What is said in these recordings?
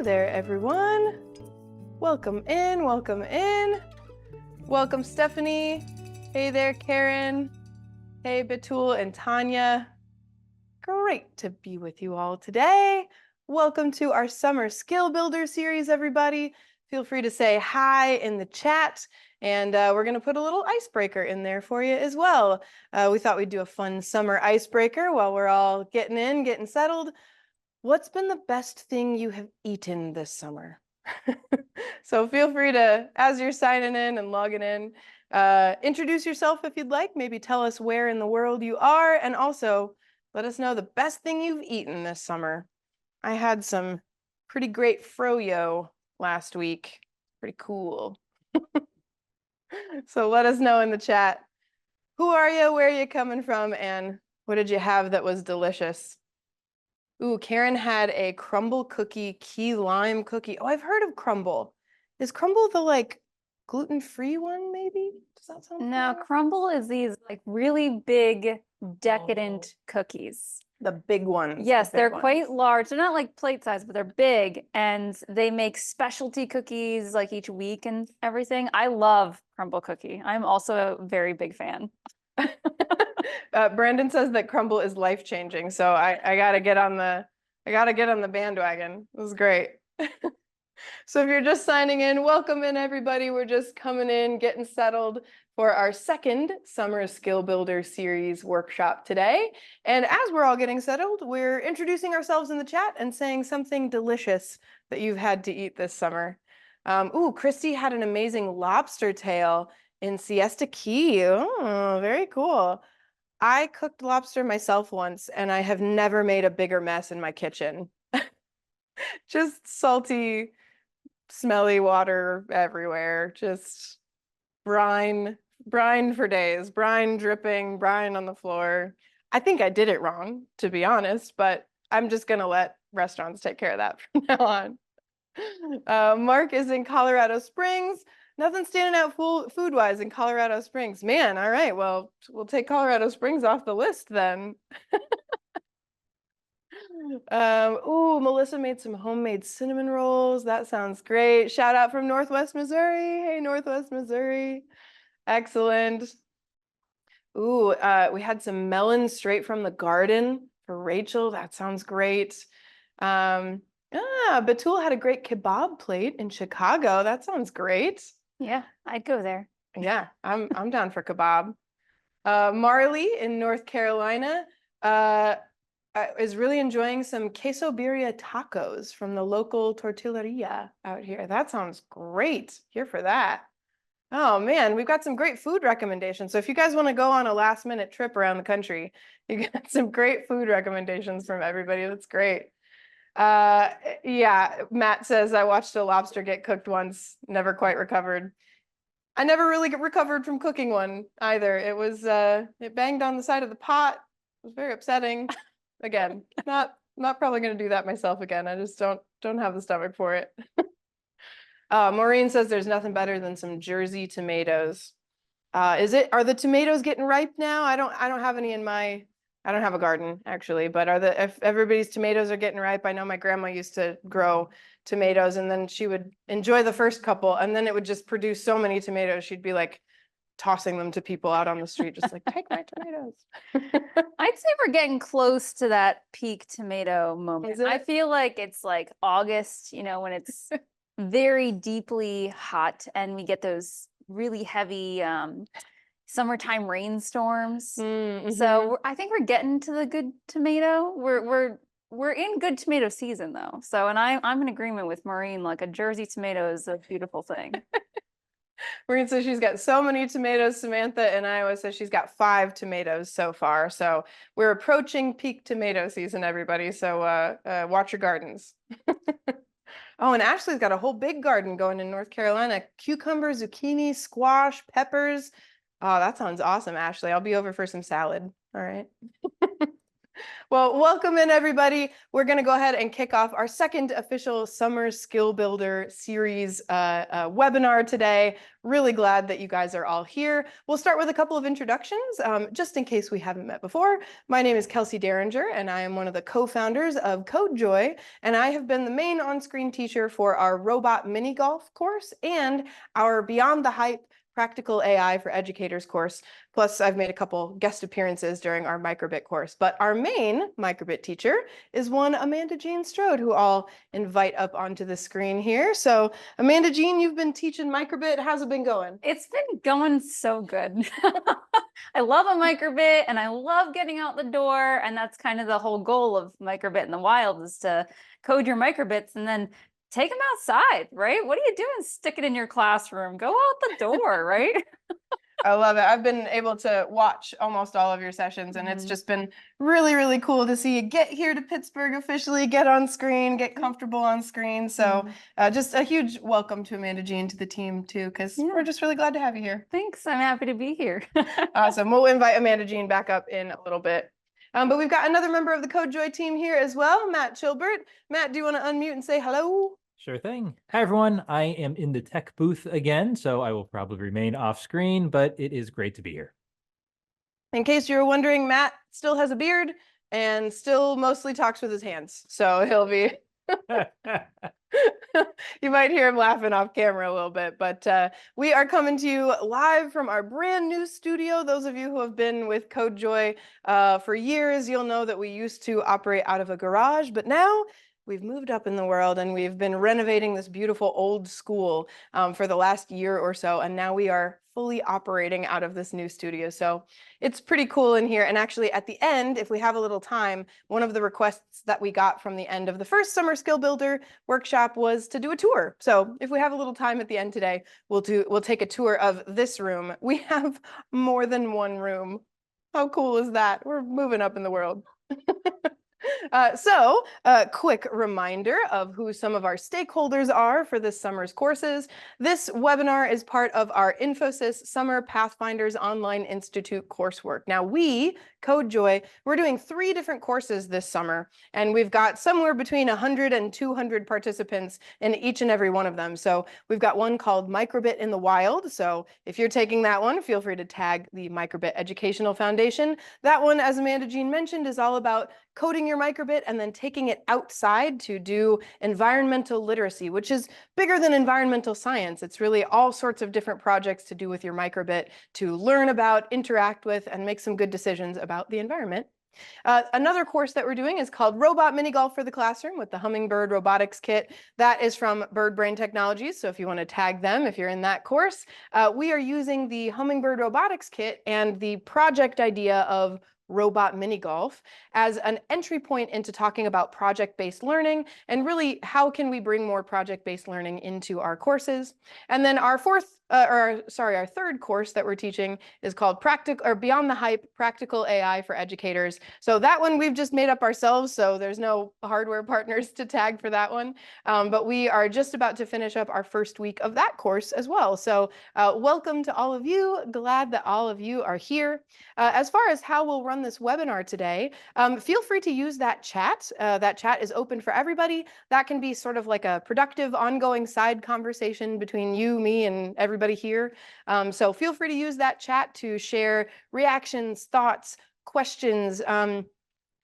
there, everyone. Welcome in, welcome in. Welcome, Stephanie. Hey there, Karen. Hey, Batul and Tanya. Great to be with you all today. Welcome to our Summer Skill Builder series, everybody. Feel free to say hi in the chat, and we're going to put a little icebreaker in there for you as well. We thought we'd do a fun summer icebreaker while we're all getting in, getting settled. What's been the best thing you have eaten this summer? So feel free to, as you're signing in and logging in, introduce yourself if you'd like. Maybe tell us where in the world you are, and also let us know the best thing you've eaten this summer. I had some pretty great froyo last week. Pretty cool. So let us know in the chat. Who are you? Where are you coming from? And what did you have that was delicious? Ooh, Karen had a crumble cookie, key lime cookie. Oh, I've heard of crumble. Is crumble the gluten-free one, maybe? Does that sound No, familiar? crumble is these really big, decadent cookies. The big ones. Yes, they're ones. quite large. They're not like plate size, but they're big, and they make specialty cookies like each week and everything. I love crumble cookie. I'm also a very big fan. Brandon says that crumble is life-changing, so I gotta get on the bandwagon. It was great. So if you're just signing in, welcome in, everybody. We're just coming in, getting settled for our second Summer Skill Builder series workshop today. And as we're all getting settled, we're introducing ourselves in the chat and saying something delicious that you've had to eat this summer. Ooh, Christy had an amazing lobster tail in Siesta Key. Oh, very cool. I cooked lobster myself once, and I have never made a bigger mess in my kitchen. Just salty, smelly water everywhere, just brine for days, brine dripping, brine on the floor. I think I did it wrong, to be honest, but I'm just gonna let restaurants take care of that from now on. Mark is in Colorado Springs. Nothing standing out food-wise in Colorado Springs. Man, all right, well, we'll take Colorado Springs off the list then. Ooh, Melissa made some homemade cinnamon rolls. That sounds great. Shout out from Northwest Missouri. Hey, Northwest Missouri. Excellent. Ooh, we had some melons straight from the garden for Rachel. That sounds great. Batul had a great kebab plate in Chicago. That sounds great. Yeah, I'd go there. Yeah, I'm down for kebab. Marley in North Carolina is really enjoying some queso birria tacos from the local tortilleria out here. That sounds great. Here for that. Oh man, we've got some great food recommendations. So if you guys want to go on a last minute trip around the country, you got some great food recommendations from everybody. That's great. Yeah, Matt says, I watched a lobster get cooked once, never quite recovered. I never really recovered from cooking one either. It was, it banged on the side of the pot. It was very upsetting. Again, not probably going to do that myself again. I just don't have the stomach for it. Maureen says there's nothing better than some Jersey tomatoes. Are the tomatoes getting ripe now? I don't have any in my, I don't have a garden actually, but if everybody's tomatoes are getting ripe, I know my grandma used to grow tomatoes, and then she would enjoy the first couple, and then it would just produce so many tomatoes. She'd be like tossing them to people out on the street, just like, take my tomatoes. I'd say we're getting close to that peak tomato moment. I feel like it's like August, when it's very deeply hot and we get those really heavy summertime rainstorms. Mm-hmm. So I think we're getting to the good tomato. We're in good tomato season though. So, and I'm in agreement with Maureen, like a Jersey tomato is a beautiful thing. Maureen says she's got so many tomatoes. Samantha in Iowa says she's got 5 tomatoes so far. So we're approaching peak tomato season, everybody. So watch your gardens. Oh, and Ashley's got a whole big garden going in North Carolina. Cucumber, zucchini, squash, peppers. Oh, that sounds awesome, Ashley. I'll be over for some salad. All right. Well, welcome in everybody. We're going to go ahead and kick off our second official Summer Skill Builder series webinar today. Really glad that you guys are all here. We'll start with a couple of introductions, just in case we haven't met before. My name is Kelsey Derringer, and I am one of the co-founders of CodeJoy, and I have been the main on-screen teacher for our robot mini golf course and our Beyond the Hype Practical AI for Educators course. Plus, I've made a couple guest appearances during our microbit course. But our main microbit teacher is one Amanda Jean Strode, who I'll invite up onto the screen here. So Amanda Jean, you've been teaching microbit. How's it been going? It's been going so good. I love a microbit and I love getting out the door. And that's kind of the whole goal of microbit in the wild, is to code your microbits and then take them outside, right? What are you doing? Stick it in your classroom, go out the door, right? I love it. I've been able to watch almost all of your sessions, and it's just been really, really cool to see you get here to Pittsburgh officially, get on screen, get comfortable on screen. So just a huge welcome to Amanda Jean to the team too, because we're just really glad to have you here. Thanks. I'm happy to be here. Awesome. We'll invite Amanda Jean back up in a little bit. But we've got another member of the CodeJoy team here as well, Matt Chilbert. Matt, do you want to unmute and say hello? Sure thing. Hi, everyone. I am in the tech booth again, so I will probably remain off screen, but it is great to be here. In case you were wondering, Matt still has a beard and still mostly talks with his hands. So he'll be... You might hear him laughing off camera a little bit, but we are coming to you live from our brand new studio. Those of you who have been with CodeJoy for years, you'll know that we used to operate out of a garage, but now we've moved up in the world and we've been renovating this beautiful old school for the last year or so. And now we are fully operating out of this new studio. So it's pretty cool in here. And actually at the end, if we have a little time, one of the requests that we got from the end of the first Summer Skill Builder workshop was to do a tour. So if we have a little time at the end today, we'll take a tour of this room. We have more than one room. How cool is that? We're moving up in the world. So a quick reminder of who some of our stakeholders are for this summer's courses. This webinar is part of our Infosys Summer Pathfinders Online Institute coursework. Now we, CodeJoy, we're doing 3 different courses this summer, and we've got somewhere between 100 and 200 participants in each and every one of them. So we've got one called Microbit in the Wild. So if you're taking that one, feel free to tag the Microbit Educational Foundation. That one, as Amanda Jean mentioned, is all about coding your microbit and then taking it outside to do environmental literacy, which is bigger than environmental science. It's really all sorts of different projects to do with your microbit to learn about, interact with, and make some good decisions about the environment. Another course that we're doing is called Robot Mini Golf for the Classroom with the Hummingbird Robotics Kit. That is from Bird Brain Technologies, so if you want to tag them, if you're in that course. We are using the Hummingbird Robotics Kit and the project idea of Robot Mini Golf as an entry point into talking about project-based learning and really how can we bring more project-based learning into our courses. And then our our third course that we're teaching is called Beyond the Hype Practical AI for Educators. So that one we've just made up ourselves, so there's no hardware partners to tag for that one. But we are just about to finish up our first week of that course as well. So welcome to all of you. Glad that all of you are here. As far as how we'll run this webinar today, feel free to use that chat. That chat is open for everybody. That can be sort of like a productive, ongoing side conversation between you, me, and everybody here. So feel free to use that chat to share reactions, thoughts, questions,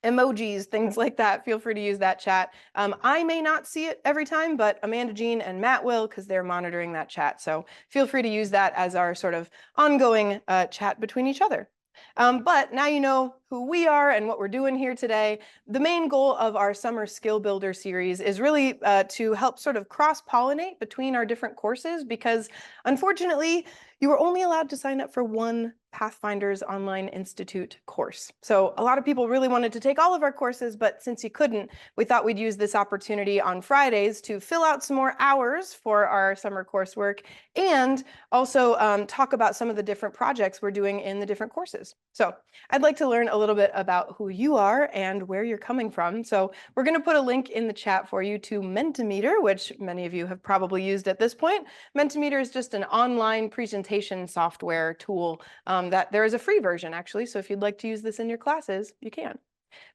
emojis, things like that. Feel free to use that chat. I may not see it every time, but Amanda Jean and Matt will, because they're monitoring that chat. So feel free to use that as our sort of ongoing chat between each other. But now you know who we are and what we're doing here today. The main goal of our Summer Skill Builder series is really to help sort of cross-pollinate between our different courses, because unfortunately, you were only allowed to sign up for one Pathfinders Online Institute course. So a lot of people really wanted to take all of our courses, but since you couldn't, we thought we'd use this opportunity on Fridays to fill out some more hours for our summer coursework and also talk about some of the different projects we're doing in the different courses. So I'd like to learn a little bit about who you are and where you're coming from. So we're going to put a link in the chat for you to Mentimeter, which many of you have probably used at this point. Mentimeter is just an online presentation software tool that there is a free version, actually. So if you'd like to use this in your classes, you can.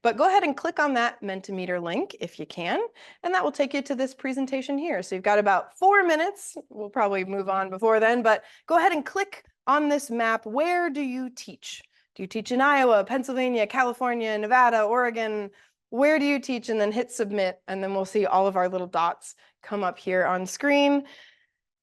But go ahead and click on that Mentimeter link if you can, and that will take you to this presentation here. So you've got about 4 minutes. We'll probably move on before then, but go ahead and click on this map. Where do you teach? Do you teach in Iowa, Pennsylvania, California, Nevada, Oregon? Where do you teach? And then hit submit, and then we'll see all of our little dots come up here on screen.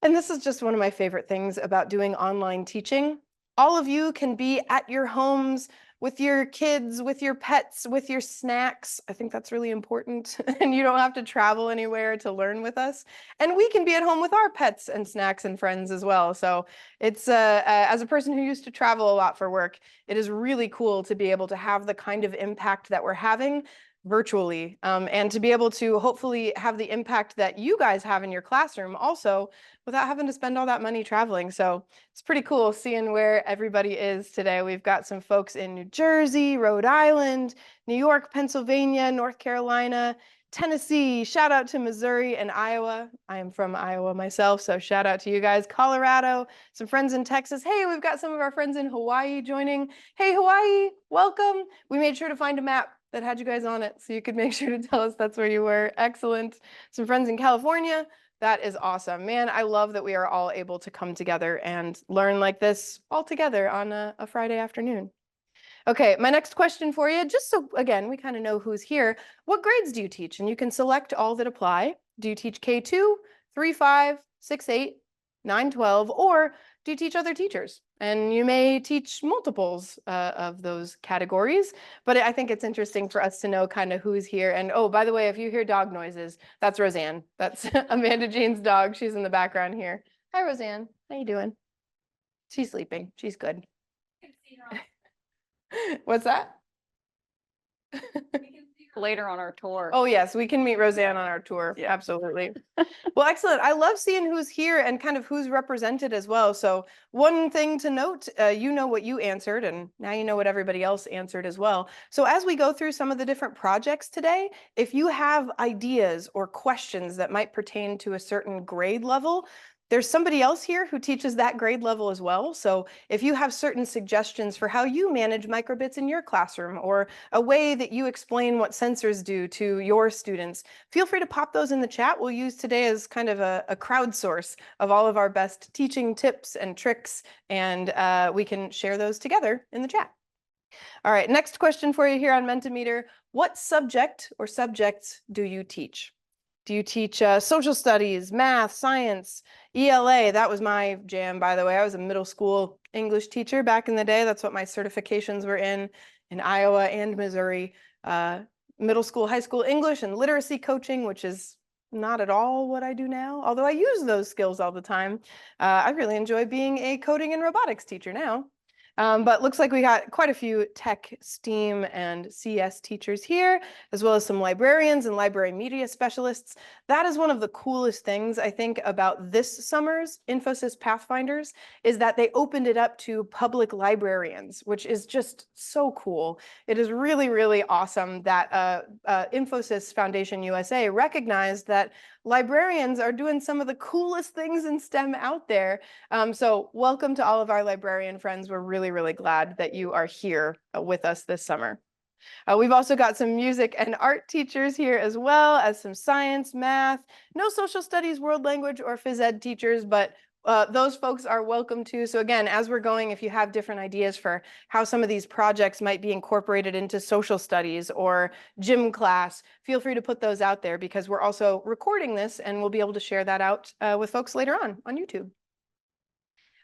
And this is just one of my favorite things about doing online teaching. All of you can be at your homes with your kids, with your pets, with your snacks. I think that's really important. And you don't have to travel anywhere to learn with us. And we can be at home with our pets and snacks and friends as well. So it's, as a person who used to travel a lot for work, it is really cool to be able to have the kind of impact that we're having virtually, and to be able to hopefully have the impact that you guys have in your classroom also without having to spend all that money traveling. So it's pretty cool seeing where everybody is today. We've got some folks in New Jersey, Rhode Island, New York, Pennsylvania, North Carolina, Tennessee. Shout out to Missouri and Iowa. I am from Iowa myself, so shout out to you guys. Colorado, some friends in Texas. Hey, we've got some of our friends in Hawaii joining. Hey, Hawaii, welcome. We made sure to find a map that had you guys on it, so you could make sure to tell us that's where you were. Excellent. Some friends in California. That is awesome. Man, I love that we are all able to come together and learn like this all together on a Friday afternoon. Okay, my next question for you, just so, again, we kind of know who's here. What grades do you teach? And you can select all that apply. Do you teach K2, 3-5, 6-8, 9-12, or do you teach other teachers? And you may teach multiples of those categories, but I think it's interesting for us to know kind of who's here. And oh, by the way, if you hear dog noises, that's Roseanne. That's Amanda Jean's dog. She's in the background here. Hi, Roseanne. How you doing? She's sleeping. She's good. What's that? Later on our tour. Oh, yes, we can meet Roseanne on our tour. Yeah, absolutely. Well, excellent. I love seeing who's here and kind of who's represented as well. So one thing to note, you know what you answered, and now you know what everybody else answered as well. So as we go through some of the different projects today, if you have ideas or questions that might pertain to a certain grade level, there's somebody else here who teaches that grade level as well. So if you have certain suggestions for how you manage microbits in your classroom, or a way that you explain what sensors do to your students, feel free to pop those in the chat. We'll use today as kind of a crowdsource of all of our best teaching tips and tricks, and we can share those together in the chat. All right, next question for you here on Mentimeter. What subject or subjects do you teach? Do you teach social studies, math, science, ELA? That was my jam, by the way. I was a middle school English teacher back in the day. That's what my certifications were in Iowa and Missouri. Middle school, high school English and literacy coaching, which is not at all what I do now, although I use those skills all the time. I really enjoy being a coding and robotics teacher now. But looks like we got quite a few tech, STEAM, and CS teachers here, as well as some librarians and library media specialists. That is one of the coolest things, I think, about this summer's Infosys Pathfinders, is that they opened it up to public librarians, which is just so cool. It is really, really awesome that Infosys Foundation USA recognized that librarians are doing some of the coolest things in STEM out there. So welcome to all of our librarian friends. We're really, really glad that you are here with us this summer. We've also got some music and art teachers here, as well as some science, math, no social studies, world language, or phys ed teachers, but those folks are welcome too. So again, as we're going, if you have different ideas for how some of these projects might be incorporated into social studies or gym class, feel free to put those out there, because we're also recording this and we'll be able to share that out with folks later on YouTube.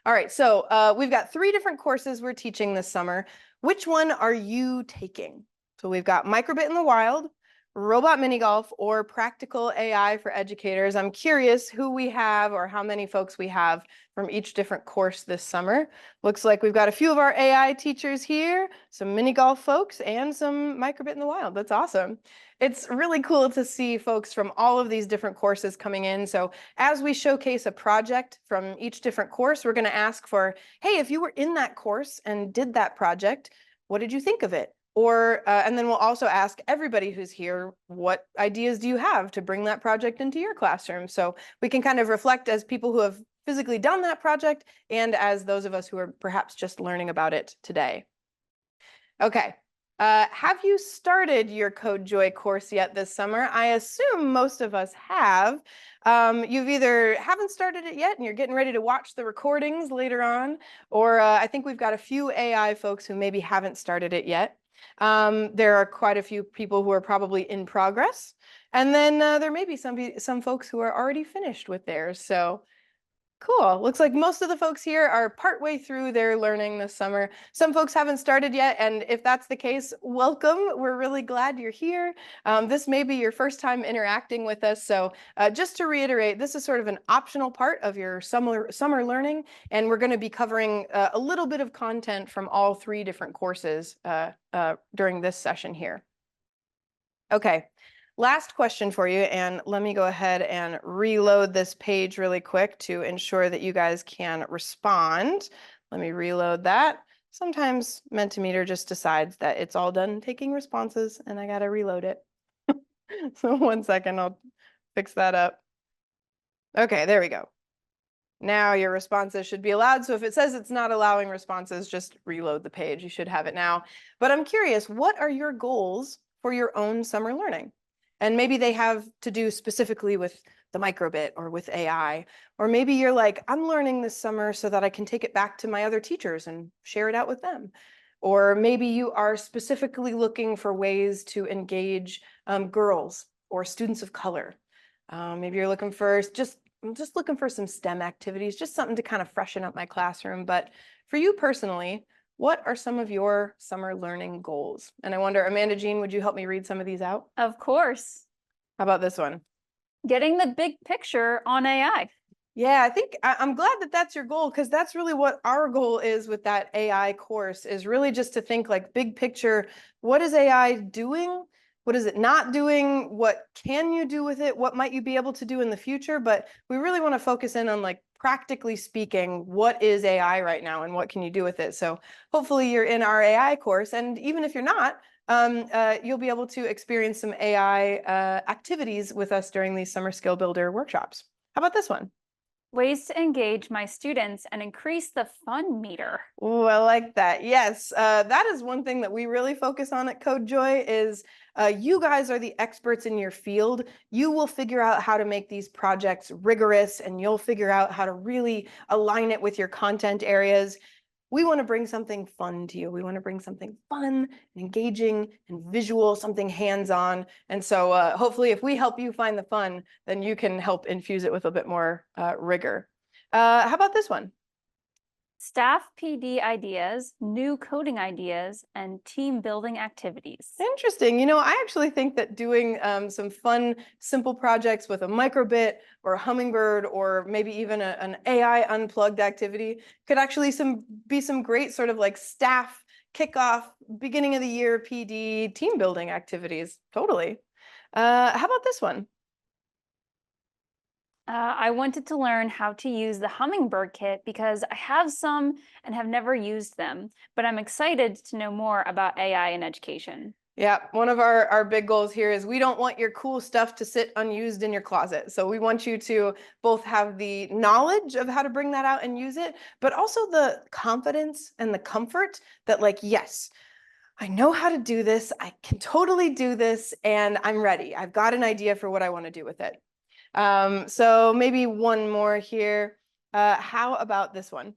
All right, so we've got 3 different courses we're teaching this summer. Which one are you taking? So we've got Microbit in the Wild, Robot Mini Golf, or Practical AI for Educators. I'm curious who we have or how many folks we have from each different course this summer. Looks like we've got a few of our AI teachers here, some mini golf folks, and some Microbit in the Wild. That's awesome. It's really cool to see folks from all of these different courses coming in. So as we showcase a project from each different course, we're going to ask for, hey, if you were in that course and did that project, what did you think of it? Or, and then we'll also ask everybody who's here, what ideas do you have to bring that project into your classroom? So we can kind of reflect as people who have physically done that project and as those of us who are perhaps just learning about it today. Okay, Have you started your CodeJoy course yet this summer? I assume most of us have. You've either haven't started it yet and you're getting ready to watch the recordings later on, or I think we've got a few AI folks who maybe haven't started it yet. There are quite a few people who are probably in progress. And then there may be some folks who are already finished with theirs. So cool. Looks like most of the folks here are partway through their learning this summer. Some folks haven't started yet, and if that's the case, welcome. We're really glad you're here. This may be your first time interacting with us, so just to reiterate, this is sort of an optional part of your summer learning, and we're going to be covering a little bit of content from all 3 different courses during this session here. Okay. Last question for you, and let me go ahead and reload this page really quick to ensure that you guys can respond. Let me reload that. Sometimes Mentimeter just decides that it's all done taking responses and I gotta reload it. So 1 second, I'll fix that up. Okay, there we go. Now your responses should be allowed. So if it says it's not allowing responses, just reload the page. You should have it now. But I'm curious, what are your goals for your own summer learning? And maybe they have to do specifically with the microbit or with AI. Or maybe you're like, I'm learning this summer so that I can take it back to my other teachers and share it out with them. Or maybe you are specifically looking for ways to engage girls or students of color. Maybe you're looking for I'm just looking for some STEM activities, just something to kind of freshen up my classroom. But for you personally, what are some of your summer learning goals? And I wonder, Amanda Jean, would you help me read some of these out? Of course. How about this one? Getting the big picture on AI. Yeah, I think I'm glad that that's your goal, because that's really what our goal is with that AI course, is really just to think like big picture. What is AI doing? What is it not doing? What can you do with it? What might you be able to do in the future? But we really want to focus in on, like, practically speaking, what is AI right now and what can you do with it? So hopefully you're in our AI course. And even if you're not, you'll be able to experience some AI activities with us during these Summer Skill Builder workshops. How about this one? Ways to engage my students and increase the fun meter. Oh, I like that. Yes, that is one thing that we really focus on at CodeJoy is you guys are the experts in your field. You will figure out how to make these projects rigorous, and you'll figure out how to really align it with your content areas. We want to bring something fun to you. We want to bring something fun and engaging and visual, something hands-on. And so hopefully if we help you find the fun, then you can help infuse it with a bit more rigor. How about this one? Staff PD ideas, new coding ideas, and team building activities. Interesting. You know, I actually think that doing some fun, simple projects with a microbit or a hummingbird, or maybe even an AI unplugged activity, could actually be some great sort of like staff kickoff, beginning of the year PD team building activities. Totally. How about this one? I wanted to learn how to use the Hummingbird kit because I have some and have never used them, but I'm excited to know more about AI in education. Yeah, one of our big goals here is we don't want your cool stuff to sit unused in your closet. So we want you to both have the knowledge of how to bring that out and use it, but also the confidence and the comfort that, like, yes, I know how to do this. I can totally do this, and I'm ready. I've got an idea for what I want to do with it. So maybe one more here. How about this one?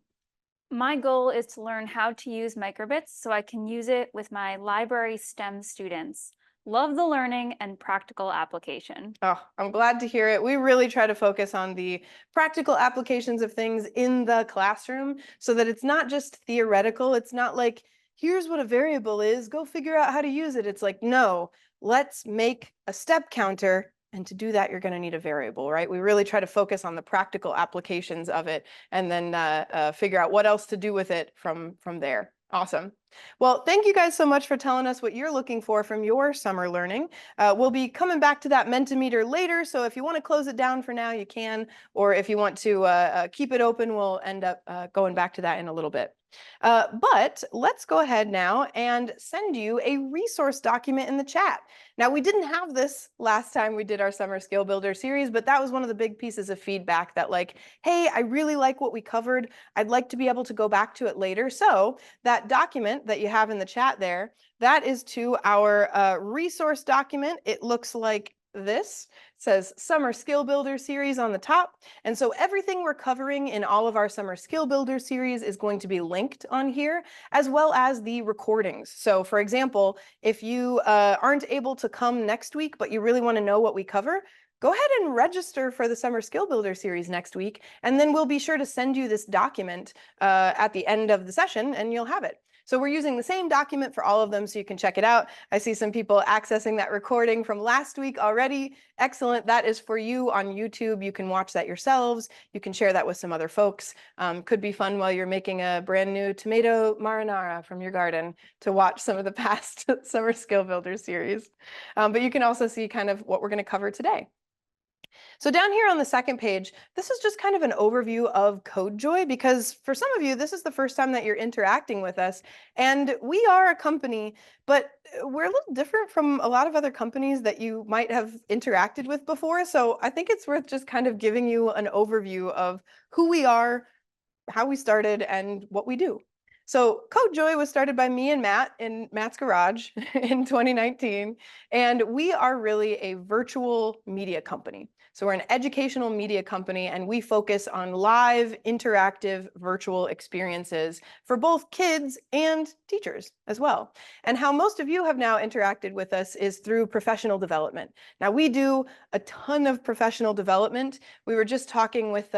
My goal is to learn how to use microbits so I can use it with my library STEM students. Love the learning and practical application. Oh, I'm glad to hear it. We really try to focus on the practical applications of things in the classroom so that it's not just theoretical. It's not like, here's what a variable is, go figure out how to use it. It's like, no, let's make a step counter. And to do that, you're going to need a variable, right? We really try to focus on the practical applications of it and then figure out what else to do with it from there. Awesome. Well, thank you guys so much for telling us what you're looking for from your summer learning. We'll be coming back to that Mentimeter later, so if you want to close it down for now, you can, or if you want to keep it open, we'll end up going back to that in a little bit. But let's go ahead now and send you a resource document in the chat. Now, we didn't have this last time we did our Summer Skill Builder series, but that was one of the big pieces of feedback that like, hey, I really like what we covered. I'd like to be able to go back to it later. So that document that you have in the chat there, that is to our resource document. It looks like this. It says Summer Skill Builder series on the top. And so everything we're covering in all of our Summer Skill Builder series is going to be linked on here, as well as the recordings. So for example, if you aren't able to come next week, but you really want to know what we cover, go ahead and register for the Summer Skill Builder series next week, and then we'll be sure to send you this document at the end of the session, and you'll have it. So we're using the same document for all of them, so you can check it out. I see some people accessing that recording from last week already. Excellent. That is for you on YouTube. You can watch that yourselves. You can share that with some other folks. Could be fun while you're making a brand new tomato marinara from your garden to watch some of the past Summer Skill Builder series. But you can also see kind of what we're going to cover today. So down here on the second page, this is just kind of an overview of CodeJoy, because for some of you, this is the first time that you're interacting with us. And we are a company, but we're a little different from a lot of other companies that you might have interacted with before. So I think it's worth just kind of giving you an overview of who we are, how we started, and what we do. So CodeJoy was started by me and Matt in Matt's garage in 2019, and we are really a virtual media company. So we're an educational media company, and we focus on live, interactive, virtual experiences for both kids and teachers as well. And how most of you have now interacted with us is through professional development. Now, we do a ton of professional development. We were just talking with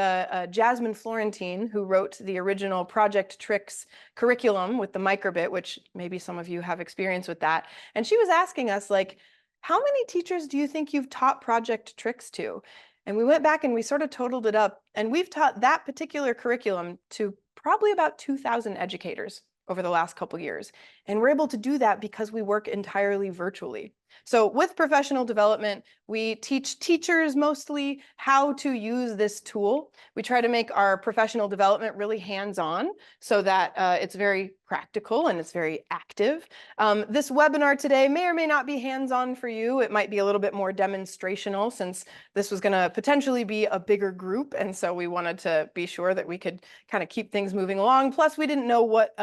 Jasmine Florentine, who wrote the original Project Tricks curriculum with the microbit, which maybe some of you have experience with that. And she was asking us, like, how many teachers do you think you've taught Project Tricks to? And we went back and we sort of totaled it up, and we've taught that particular curriculum to probably about 2,000 educators over the last couple years. And we're able to do that because we work entirely virtually. So with professional development, we teach teachers mostly how to use this tool. We try to make our professional development really hands-on so that it's very practical and it's very active. This webinar today may or may not be hands-on for you. It might be a little bit more demonstrational, since this was going to potentially be a bigger group. And so we wanted to be sure that we could kind of keep things moving along. Plus, we didn't know what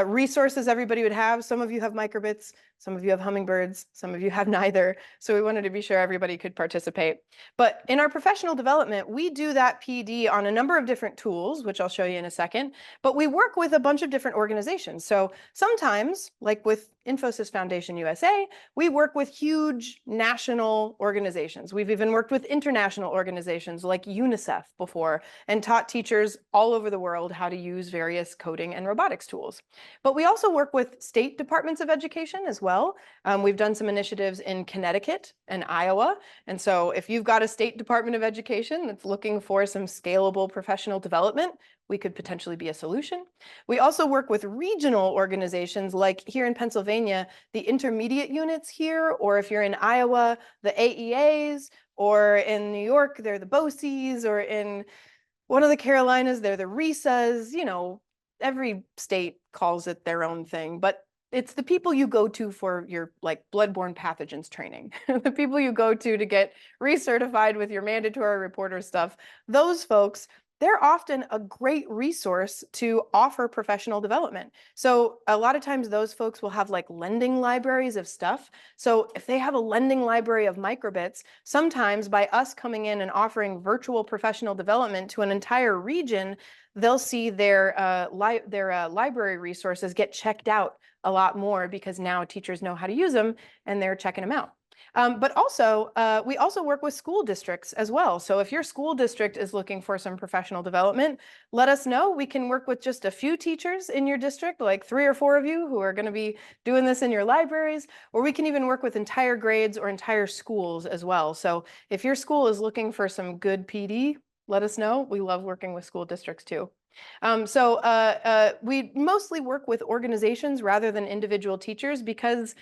resources everybody would have. Some of you have microbits, some of you have hummingbirds, some of you have neither. So we wanted to be sure everybody could participate. But in our professional development, we do that PD on a number of different tools, which I'll show you in a second. But we work with a bunch of different organizations. So sometimes, like with Infosys Foundation USA, we work with huge national organizations. We've even worked with international organizations like UNICEF before, and taught teachers all over the world how to use various coding and robotics tools. But we also work with state departments of education as well. We've done some initiatives in Connecticut and Iowa. And so if you've got a state department of education that's looking for some scalable professional development, we could potentially be a solution. We also work with regional organizations, like here in Pennsylvania, the intermediate units here, or if you're in Iowa, the AEAs, or in New York, they're the BOCES, or in one of the Carolinas, they're the RISAs. You know, every state calls it their own thing, but it's the people you go to for your like bloodborne pathogens training, the people you go to get recertified with your mandatory reporter stuff. Those folks, they're often a great resource to offer professional development. So a lot of times those folks will have like lending libraries of stuff. So if they have a lending library of microbits, sometimes by us coming in and offering virtual professional development to an entire region, they'll see their library resources get checked out a lot more, because now teachers know how to use them and they're checking them out. But also, we also work with school districts as well. So if your school district is looking for some professional development, let us know. We can work with just a few teachers in your district, like 3 or 4 of you who are going to be doing this in your libraries, or we can even work with entire grades or entire schools as well. So if your school is looking for some good PD, let us know. We love working with school districts too. We mostly work with organizations rather than individual teachers, because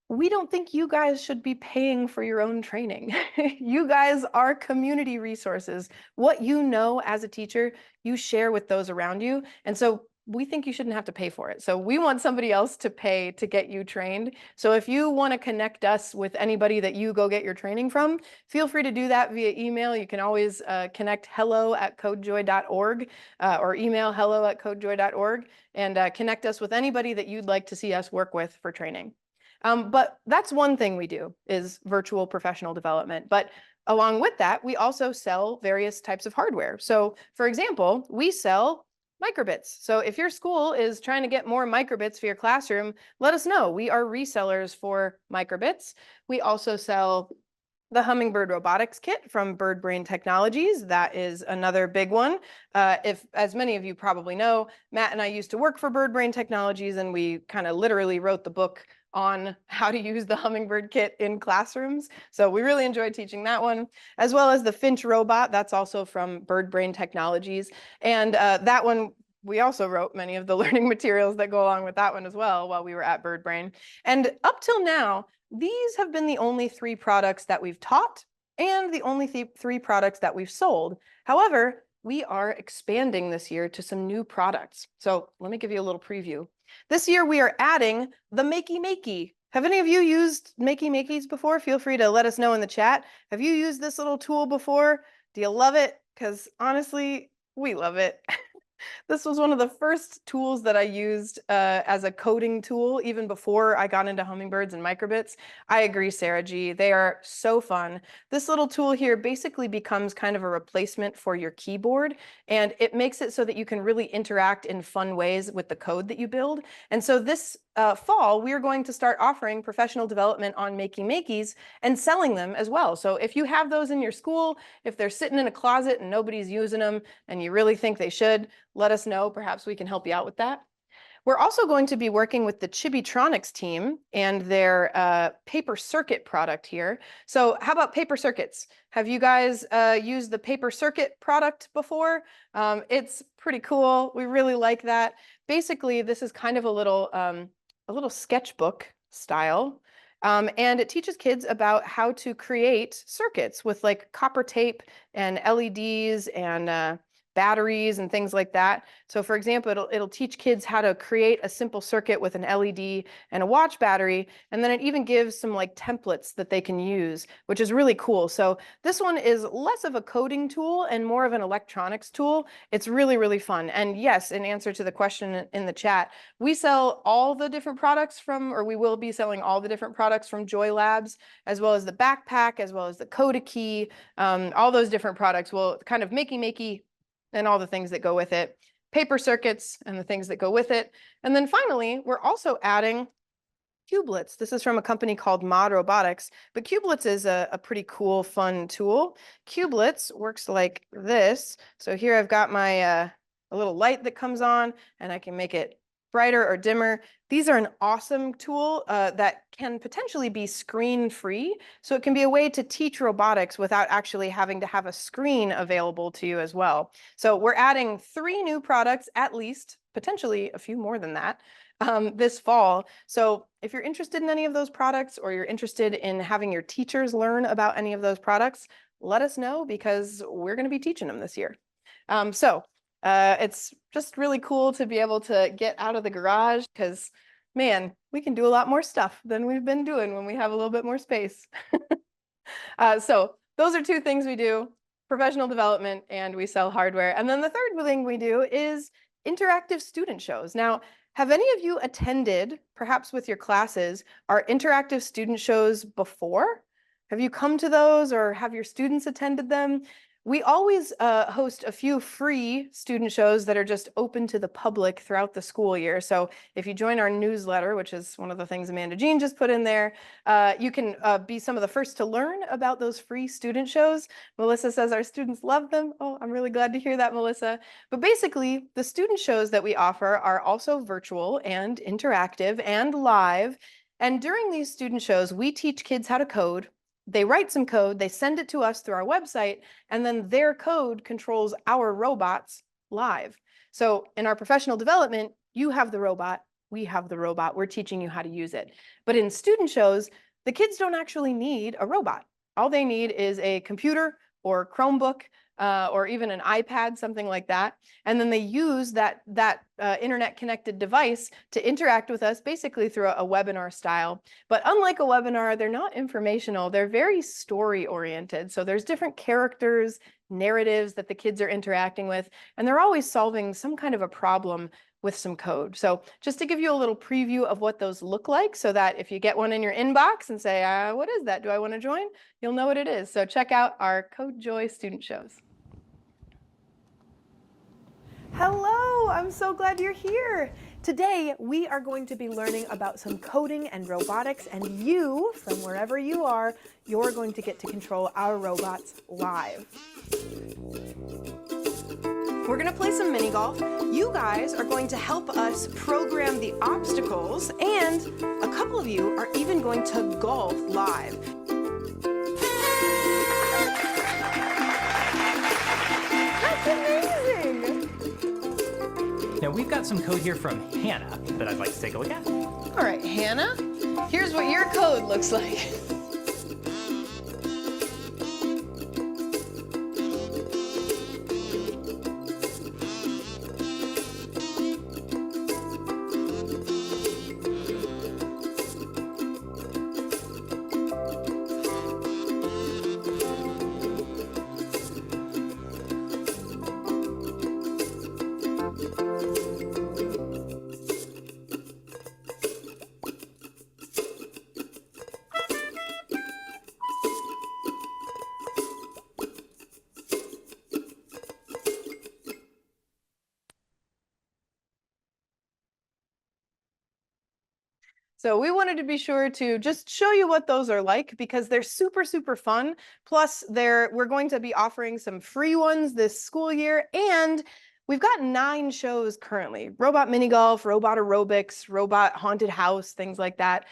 we don't think you guys should be paying for your own training. You guys are community resources. What you know as a teacher, you share with those around you. And so we think you shouldn't have to pay for it. So we want somebody else to pay to get you trained. So if you want to connect us with anybody that you go get your training from, feel free to do that via email. You can always connect hello@codejoy.org or email hello@codejoy.org and connect us with anybody that you'd like to see us work with for training. But that's one thing we do is virtual professional development. But along with that, we also sell various types of hardware. So for example, we sell microbits. So if your school is trying to get more microbits for your classroom, let us know. We are resellers for microbits. We also sell the Hummingbird Robotics Kit from Bird Brain Technologies. That is another big one. If, as many of you probably know, Matt and I used to work for Bird Brain Technologies, and we kind of literally wrote the book on how to use the Hummingbird Kit in classrooms. So we really enjoyed teaching that one, as well as the Finch robot. That's also from Bird Brain Technologies. And that one, we also wrote many of the learning materials that go along with that one as well while we were at Bird Brain. And up till now, these have been the only 3 products that we've taught and the only 3 products that we've sold. However, we are expanding this year to some new products. So let me give you a little preview. This year, we are adding the Makey Makey. Have any of you used Makey Makeys before? Feel free to let us know in the chat. Have you used this little tool before? Do you love it? Because honestly, we love it. This was one of the first tools that I used as a coding tool, even before I got into hummingbirds and microbits. I agree, Sarah G. They are so fun. This little tool here basically becomes kind of a replacement for your keyboard, and it makes it so that you can really interact in fun ways with the code that you build. And so this fall, we're going to start offering professional development on Makey Makeys and selling them as well. So if you have those in your school, if they're sitting in a closet and nobody's using them and you really think they should, let us know. Perhaps we can help you out with that. We're also going to be working with the Chibitronics team and their paper circuit product here. So how about paper circuits? Have you guys used the paper circuit product before? It's pretty cool. We really like that. Basically, this is kind of a little sketchbook style. And it teaches kids about how to create circuits with like copper tape and LEDs and batteries and things like that. So for example, it'll teach kids how to create a simple circuit with an LED and a watch battery, and then it even gives some like templates that they can use, which is really cool. So this one is less of a coding tool and more of an electronics tool. It's really, really fun. And yes, in answer to the question in the chat, we sell all the different products from, or we will be selling all the different products from Joy Labs, as well as the backpack, as well as the CodeKey, all those different products will kind of makey and all the things that go with it, paper circuits and the things that go with it. And then finally, we're also adding Kubelets. This is from a company called Mod Robotics, but Kubelets is a pretty cool, fun tool. Kubelets works like this. So here I've got my a little light that comes on, and I can make it brighter or dimmer. These are an awesome tool that can potentially be screen-free. So it can be a way to teach robotics without actually having to have a screen available to you as well. So we're adding 3 new products, at least, potentially a few more than that, this fall. So if you're interested in any of those products, or you're interested in having your teachers learn about any of those products, let us know, because we're going to be teaching them this year. It's just really cool to be able to get out of the garage, because man, we can do a lot more stuff than we've been doing when we have a little bit more space. So those are 2 things we do: professional development, and we sell hardware. And then the third thing we do is interactive student shows. Now, have any of you attended, perhaps with your classes, our interactive student shows before? Have you come to those, or have your students attended them? We always host a few free student shows that are just open to the public throughout the school year. So if you join our newsletter, which is one of the things Amanda Jean just put in there, you can be some of the first to learn about those free student shows. Melissa says our students love them. Oh, I'm really glad to hear that, Melissa. But basically, the student shows that we offer are also virtual and interactive and live. And during these student shows, we teach kids how to code. They write some code, they send it to us through our website, and then their code controls our robots live. So in our professional development, you have the robot, we have the robot, we're teaching you how to use it. But in student shows, the kids don't actually need a robot. All they need is a computer or Chromebook or even an iPad, something like that. And then they use that internet-connected device to interact with us basically through a webinar style. But unlike a webinar, they're not informational. They're very story-oriented. So there's different characters, narratives that the kids are interacting with, and they're always solving some kind of a problem with some code. So just to give you a little preview of what those look like so that if you get one in your inbox and say, what is that? Do I want to join? You'll know what it is. So check out our CodeJoy student shows. Hello, I'm so glad you're here. Today, we are going to be learning about some coding and robotics, and you, from wherever you are, you're going to get to control our robots live. We're going to play some mini golf. You guys are going to help us program the obstacles, and a couple of you are even going to golf live. That's amazing! Now we've got some code here from Hannah that I'd like to take a look at. All right, Hannah, here's what your code looks like. So we wanted to be sure to just show you what those are like because they're super, super fun. Plus, we're going to be offering some free ones this school year. And we've got 9 shows currently. Robot mini golf, robot aerobics, robot haunted house, things like that.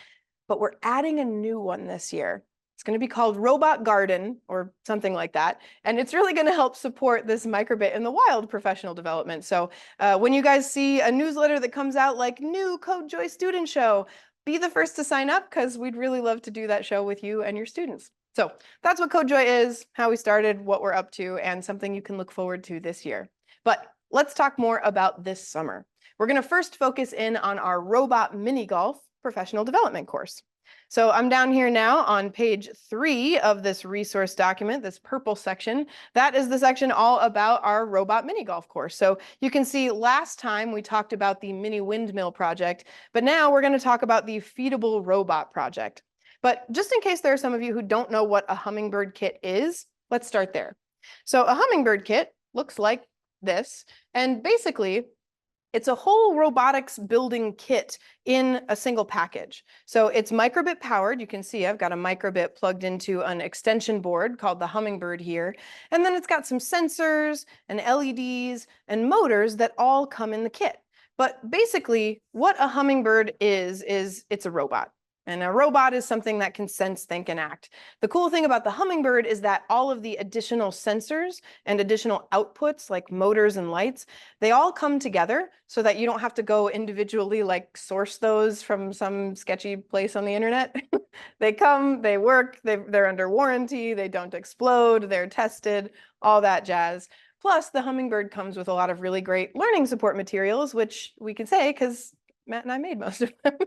But we're adding a new one this year. It's going to be called Robot Garden or something like that. And it's really going to help support this microbit in the wild professional development. So when you guys see a newsletter that comes out like new CodeJoy student show, be the first to sign up because we'd really love to do that show with you and your students. So that's what CodeJoy is, how we started, what we're up to, and something you can look forward to this year. But let's talk more about this summer. We're going to first focus in on our Robot Mini Golf professional development course. So I'm down here now on page 3 of this resource document, this purple section. That is the section all about our robot mini golf course. So you can see last time we talked about the mini windmill project, but now we're going to talk about the feedable robot project. But just in case there are some of you who don't know what a hummingbird kit is, let's start there. So a hummingbird kit looks like this, and basically it's a whole robotics building kit in a single package. So it's microbit powered. You can see I've got a microbit plugged into an extension board called the Hummingbird here. And then it's got some sensors and LEDs and motors that all come in the kit. But basically what a Hummingbird is it's a robot. And a robot is something that can sense, think, and act. The cool thing about the Hummingbird is that all of the additional sensors and additional outputs like motors and lights, they all come together so that you don't have to go individually like source those from some sketchy place on the internet. They come, they work, they're under warranty, they don't explode, they're tested, all that jazz. Plus, the Hummingbird comes with a lot of really great learning support materials, which we can say because Matt and I made most of them.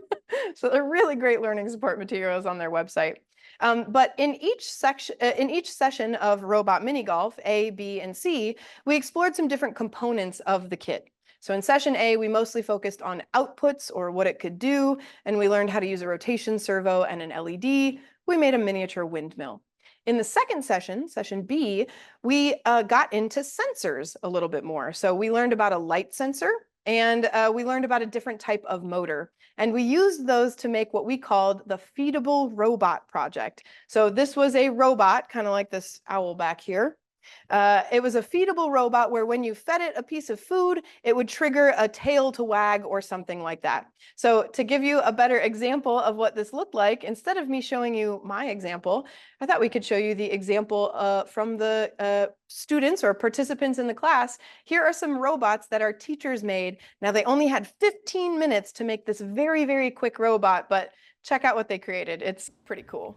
So they're really great learning support materials on their website. But in each session of Robot Mini Golf, A, B, and C, we explored some different components of the kit. So in session A, we mostly focused on outputs or what it could do, and we learned how to use a rotation servo and an LED. We made a miniature windmill. In the second session, session B, we got into sensors a little bit more. So we learned about a light sensor, and we learned about a different type of motor. And we used those to make what we called the feedable robot project. So this was a robot, kind of like this owl back here. It was a feedable robot where when you fed it a piece of food, it would trigger a tail to wag or something like that. So to give you a better example of what this looked like, instead of me showing you my example, I thought we could show you the example from the students or participants in the class. Here are some robots that our teachers made. Now, they only had 15 minutes to make this very, very quick robot, but check out what they created. It's pretty cool.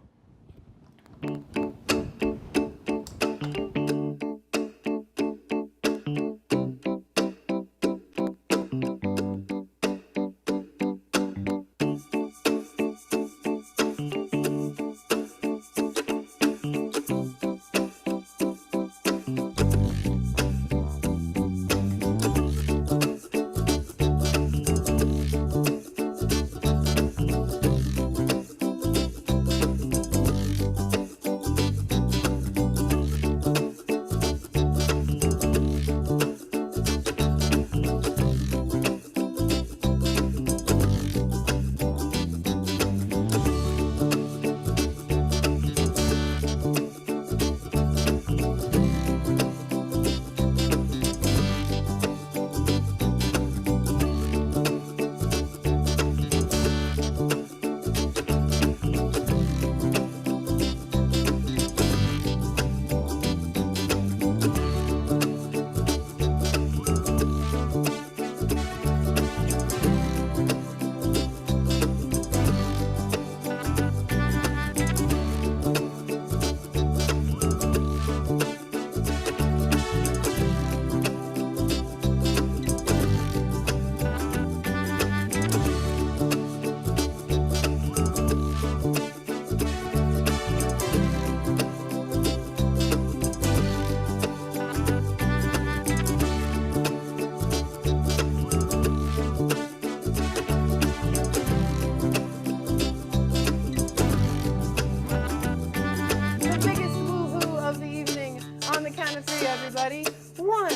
Everybody, 1,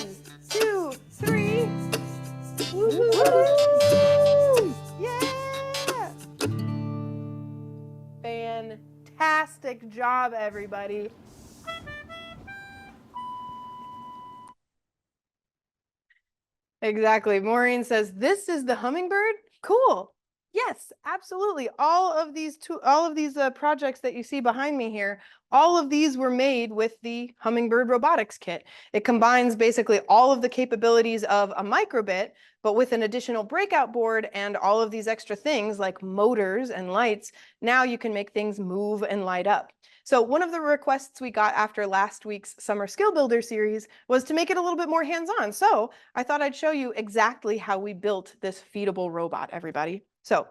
2, 3. Woo-hoo! Yeah! Fantastic job, everybody. Exactly. Maureen says, "This is the hummingbird? Cool." Yes, absolutely. All of these projects that you see behind me here, all of these were made with the Hummingbird Robotics Kit. It combines basically all of the capabilities of a microbit, but with an additional breakout board and all of these extra things like motors and lights. Now you can make things move and light up. So one of the requests we got after last week's Summer Skill Builder series was to make it a little bit more hands-on. So I thought I'd show you exactly how we built this feedable robot, everybody. So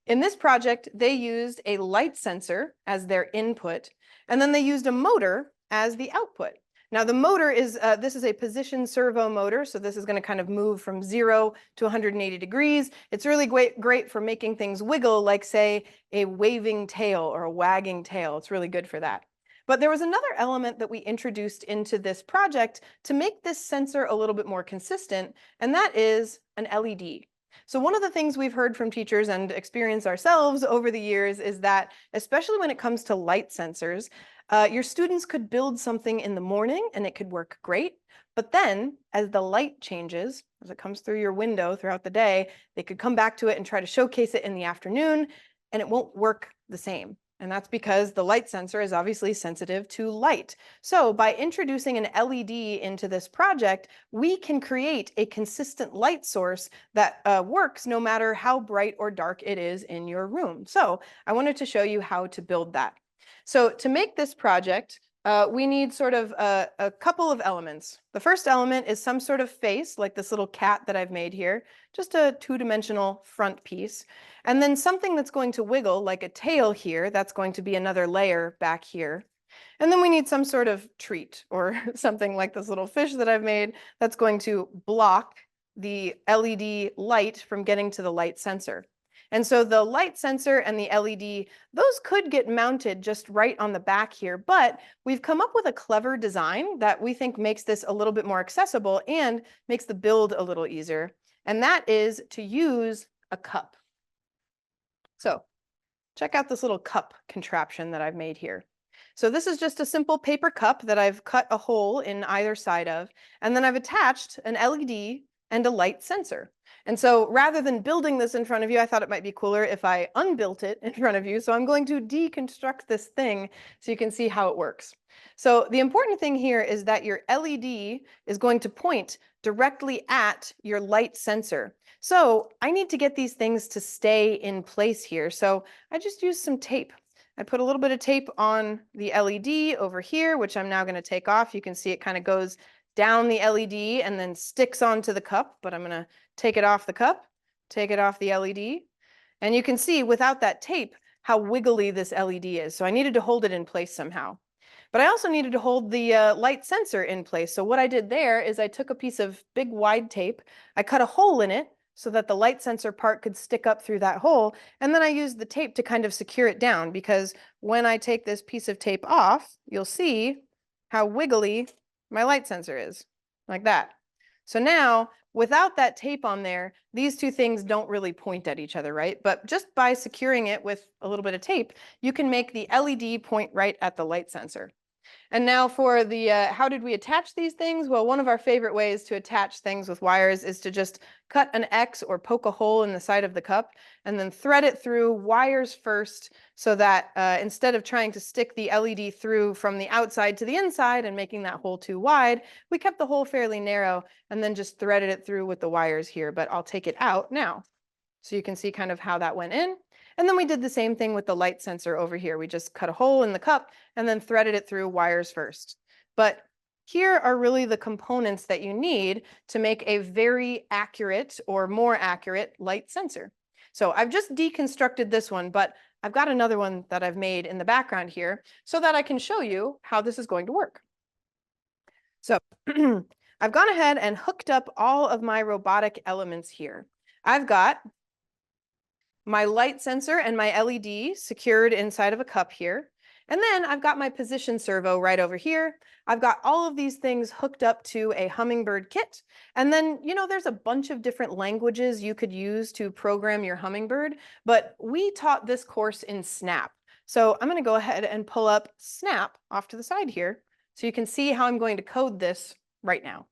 in this project, they used a light sensor as their input, and then they used a motor as the output. Now the motor is, this is a position servo motor, so this is going to kind of move from 0 to 180 degrees. It's really great for making things wiggle, like say a waving tail or a wagging tail. It's really good for that. But there was another element that we introduced into this project to make this sensor a little bit more consistent, and that is an LED. So one of the things we've heard from teachers and experienced ourselves over the years is that, especially when it comes to light sensors, your students could build something in the morning and it could work great. But then as the light changes, as it comes through your window throughout the day, they could come back to it and try to showcase it in the afternoon, and it won't work the same. And that's because the light sensor is obviously sensitive to light. So by introducing an LED into this project, we can create a consistent light source that works no matter how bright or dark it is in your room. So I wanted to show you how to build that. So to make this project, we need sort of a couple of elements. The first element is some sort of face, like this little cat that I've made here, just a two-dimensional front piece. And then something that's going to wiggle, like a tail here, that's going to be another layer back here. And then we need some sort of treat or something like this little fish that I've made that's going to block the LED light from getting to the light sensor. And so the light sensor and the LED, those could get mounted just right on the back here, but we've come up with a clever design that we think makes this a little bit more accessible and makes the build a little easier. And that is to use a cup. So check out this little cup contraption that I've made here. So this is just a simple paper cup that I've cut a hole in either side of, and then I've attached an LED and a light sensor. And so rather than building this in front of you, I thought it might be cooler if I unbuilt it in front of you. So I'm going to deconstruct this thing so you can see how it works. So the important thing here is that your LED is going to point directly at your light sensor. So I need to get these things to stay in place here. So I just used some tape. I put a little bit of tape on the LED over here, which I'm now going to take off. You can see it kind of goes down the LED and then sticks onto the cup, but I'm going to take it off the cup, take it off the LED. And you can see without that tape how wiggly this LED is. So I needed to hold it in place somehow. But I also needed to hold the light sensor in place. So what I did there is I took a piece of big wide tape, I cut a hole in it so that the light sensor part could stick up through that hole, and then I used the tape to kind of secure it down, because when I take this piece of tape off, you'll see how wiggly my light sensor is, like that. So now, without that tape on there, these two things don't really point at each other, right? But just by securing it with a little bit of tape, you can make the LED point right at the light sensor. And now for the how did we attach these things? Well, one of our favorite ways to attach things with wires is to just cut an X or poke a hole in the side of the cup and then thread it through wires first, so that instead of trying to stick the LED through from the outside to the inside and making that hole too wide, we kept the hole fairly narrow and then just threaded it through with the wires here. But I'll take it out now so you can see kind of how that went in. And then we did the same thing with the light sensor over here. We just cut a hole in the cup and then threaded it through wires first. But here are really the components that you need to make a very accurate or more accurate light sensor. So I've just deconstructed this one, but I've got another one that I've made in the background here so that I can show you how this is going to work. So I've gone ahead and hooked up all of my robotic elements here. I've got my light sensor and my LED secured inside of a cup here. And then I've got my position servo right over here. I've got all of these things hooked up to a Hummingbird kit. And then, you know, there's a bunch of different languages you could use to program your Hummingbird, but we taught this course in Snap. So I'm going to go ahead and pull up Snap off to the side here so you can see how I'm going to code this right now.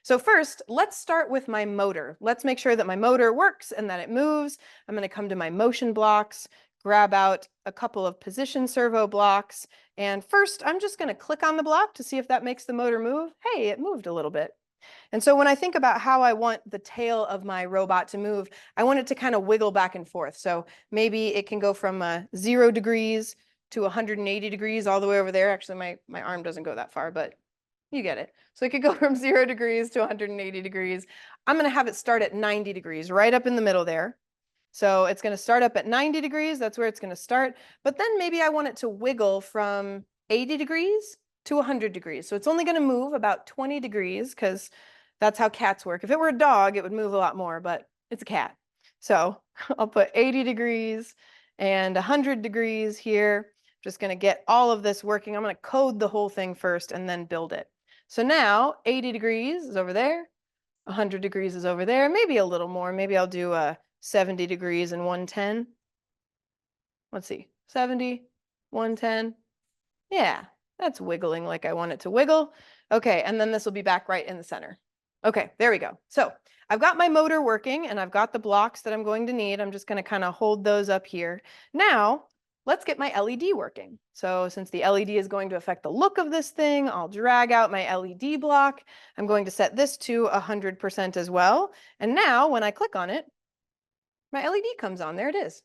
So first, let's start with my motor. Let's make sure that my motor works and that it moves. I'm going to come to my motion blocks, grab out a couple of position servo blocks. And first, I'm just going to click on the block to see if that makes the motor move. Hey, it moved a little bit. And so when I think about how I want the tail of my robot to move, I want it to kind of wiggle back and forth. So maybe it can go from 0 degrees to 180 degrees all the way over there. Actually, my arm doesn't go that far, but you get it. So it could go from 0 degrees to 180 degrees. I'm going to have it start at 90 degrees, right up in the middle there. So it's going to start up at 90 degrees. That's where it's going to start. But then maybe I want it to wiggle from 80 degrees to 100 degrees. So it's only going to move about 20 degrees because that's how cats work. If it were a dog, it would move a lot more, but it's a cat. So I'll put 80 degrees and 100 degrees here. Just going to get all of this working. I'm going to code the whole thing first and then build it. So now 80 degrees is over there, 100 degrees is over there, maybe a little more. Maybe I'll do 70 degrees and 110. Let's see, 70, 110. Yeah, that's wiggling like I want it to wiggle. Okay, and then this will be back right in the center. Okay, there we go. So I've got my motor working and I've got the blocks that I'm going to need. I'm just going to kind of hold those up here. Now, let's get my LED working. So since the LED is going to affect the look of this thing, I'll drag out my LED block. I'm going to set this to 100% as well. And now when I click on it, my LED comes on. There it is.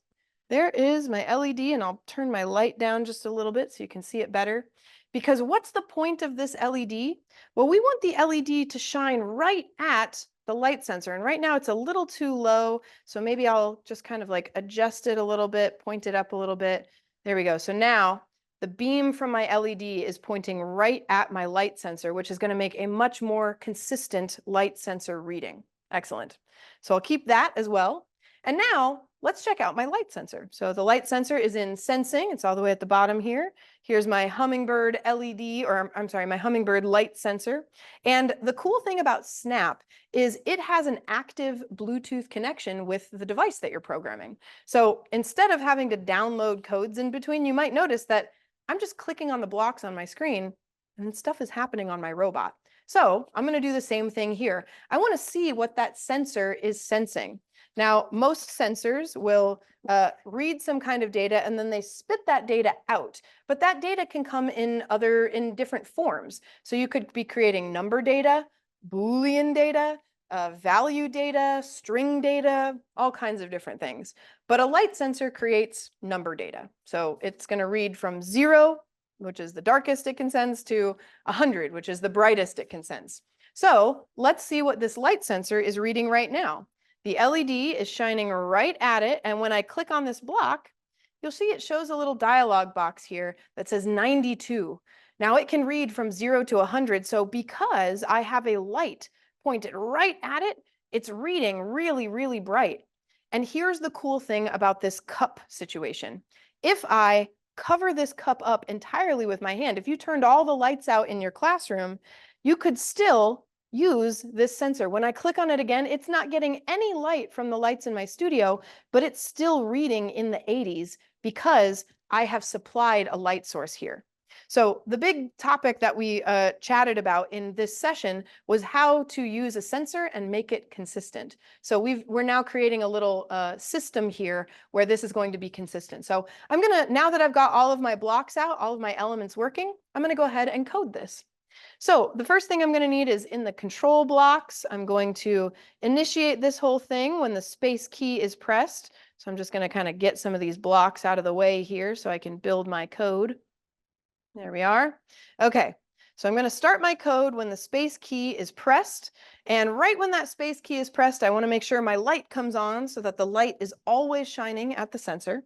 There is my LED, and I'll turn my light down just a little bit so you can see it better. Because what's the point of this LED? Well, we want the LED to shine right at the light sensor. And right now it's a little too low. So maybe I'll just kind of like adjust it a little bit, point it up a little bit. There we go. So now the beam from my LED is pointing right at my light sensor, which is going to make a much more consistent light sensor reading. Excellent. So I'll keep that as well. And now let's check out my light sensor. So the light sensor is in sensing. It's all the way at the bottom here. Here's my Hummingbird LED, or I'm sorry, my Hummingbird light sensor. And the cool thing about Snap is it has an active Bluetooth connection with the device that you're programming. So instead of having to download codes in between, you might notice that I'm just clicking on the blocks on my screen and then stuff is happening on my robot. So I'm going to do the same thing here. I want to see what that sensor is sensing. Now, most sensors will read some kind of data and then they spit that data out. But that data can come in different forms. So you could be creating number data, Boolean data, value data, string data, all kinds of different things. But a light sensor creates number data. So it's going to read from 0, which is the darkest it can sense, to 100, which is the brightest it can sense. So let's see what this light sensor is reading right now. The LED is shining right at it, and when I click on this block, you'll see it shows a little dialog box here that says 92. Now it can read from 0 to 100, so because I have a light pointed right at it, it's reading really, really bright. And here's the cool thing about this cup situation. If I cover this cup up entirely with my hand, if you turned all the lights out in your classroom, you could still use this sensor. When I click on it again, it's not getting any light from the lights in my studio, but it's still reading in the 80s because I have supplied a light source here. So the big topic that we chatted about in this session was how to use a sensor and make it consistent. So we're now creating a little system here where this is going to be consistent. So I'm going to, now that I've got all of my blocks out, all of my elements working, I'm going to go ahead and code this. So the first thing I'm going to need is in the control blocks, I'm going to initiate this whole thing when the space key is pressed. So I'm just going to kind of get some of these blocks out of the way here so I can build my code. There we are. Okay, so I'm going to start my code when the space key is pressed. And right when that space key is pressed, I want to make sure my light comes on so that the light is always shining at the sensor.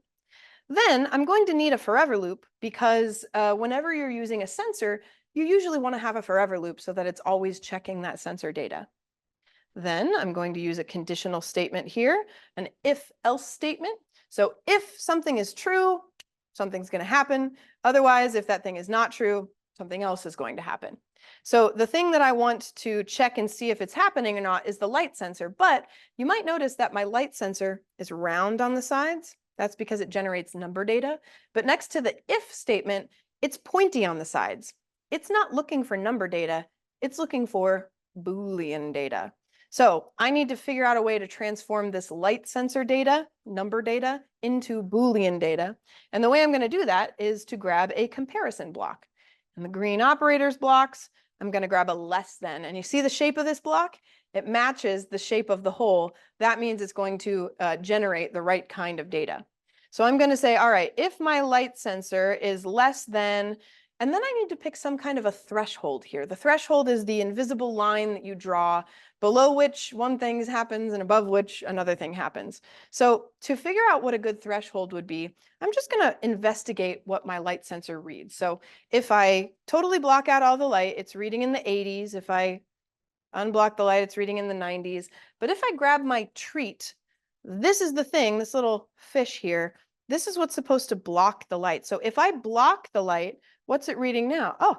Then I'm going to need a forever loop because whenever you're using a sensor, you usually want to have a forever loop so that it's always checking that sensor data. Then I'm going to use a conditional statement here, an if-else statement. So if something is true, something's going to happen. Otherwise, if that thing is not true, something else is going to happen. So the thing that I want to check and see if it's happening or not is the light sensor. But you might notice that my light sensor is round on the sides. That's because it generates number data. But next to the if statement, it's pointy on the sides. It's not looking for number data. It's looking for Boolean data. So I need to figure out a way to transform this light sensor data, number data, into Boolean data. And the way I'm going to do that is to grab a comparison block. In the green operators blocks, I'm going to grab a less than. And you see the shape of this block? It matches the shape of the hole. That means it's going to generate the right kind of data. So I'm going to say, all right, if my light sensor is less than, and then I need to pick some kind of a threshold here. The threshold is the invisible line that you draw below which one thing happens and above which another thing happens. So to figure out what a good threshold would be, I'm just going to investigate what my light sensor reads. So if I totally block out all the light, it's reading in the 80s. If I unblock the light, it's reading in the 90s. But if I grab my treat, this is the thing, this little fish here, this is what's supposed to block the light. So if I block the light, what's it reading now? Oh,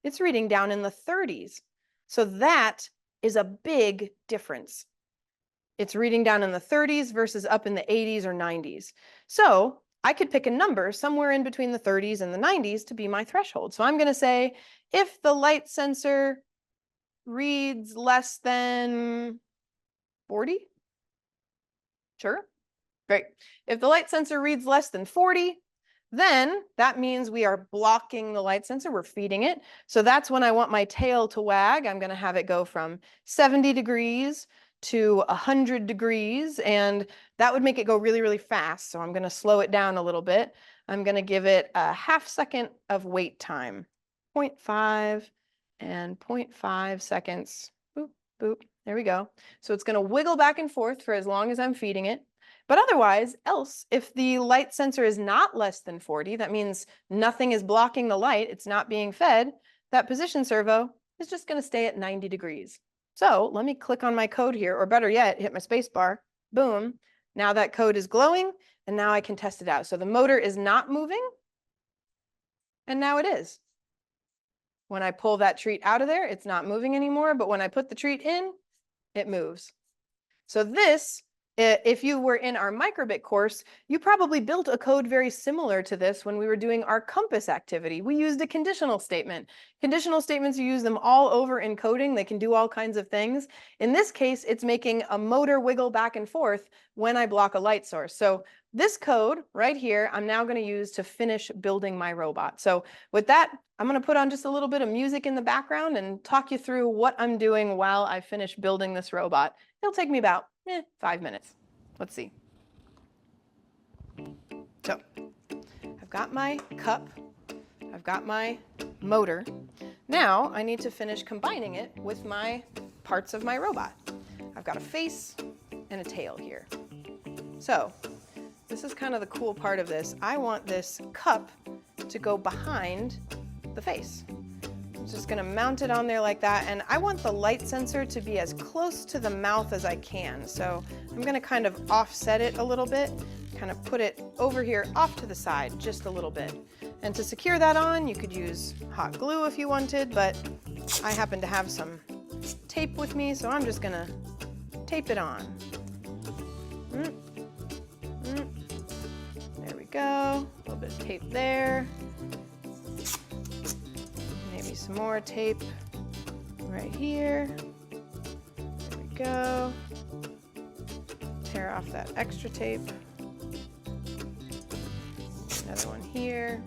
it's reading down in the 30s. So that is a big difference. It's reading down in the 30s versus up in the 80s or 90s. So I could pick a number somewhere in between the 30s and the 90s to be my threshold. So I'm going to say if the light sensor reads less than 40, sure, great. If the light sensor reads less than 40, then that means we are blocking the light sensor, we're feeding it. So that's when I want my tail to wag. I'm going to have it go from 70 degrees to 100 degrees, and that would make it go really, really fast. So I'm going to slow it down a little bit. I'm going to give it a half second of wait time, 0.5 and 0.5 seconds. Boop, boop, there we go. So it's going to wiggle back and forth for as long as I'm feeding it. But otherwise, else, if the light sensor is not less than 40, that means nothing is blocking the light, it's not being fed, that position servo is just going to stay at 90 degrees. So let me click on my code here, or better yet, hit my space bar, boom. Now that code is glowing, and now I can test it out. So the motor is not moving, and now it is. When I pull that treat out of there, it's not moving anymore, but when I put the treat in, it moves. So this If you were in our microbit course, you probably built a code very similar to this when we were doing our compass activity. We used a conditional statement. Conditional statements, you use them all over in coding. They can do all kinds of things. In this case, it's making a motor wiggle back and forth when I block a light source. So this code right here, I'm now going to use to finish building my robot. So with that, I'm going to put on just a little bit of music in the background and talk you through what I'm doing while I finish building this robot. It'll take me about 5 minutes. Let's see. So I've got my cup. I've got my motor. Now I need to finish combining it with my parts of my robot. I've got a face and a tail here. So this is kind of the cool part of this. I want this cup to go behind the face. I'm just going to mount it on there like that, and I want the light sensor to be as close to the mouth as I can. So I'm going to kind of offset it a little bit, kind of put it over here off to the side just a little bit. And to secure that on, you could use hot glue if you wanted, but I happen to have some tape with me, so I'm just going to tape it on. There we go. A little bit of tape there. Maybe some more tape right here. There we go. Tear off that extra tape. Another one here.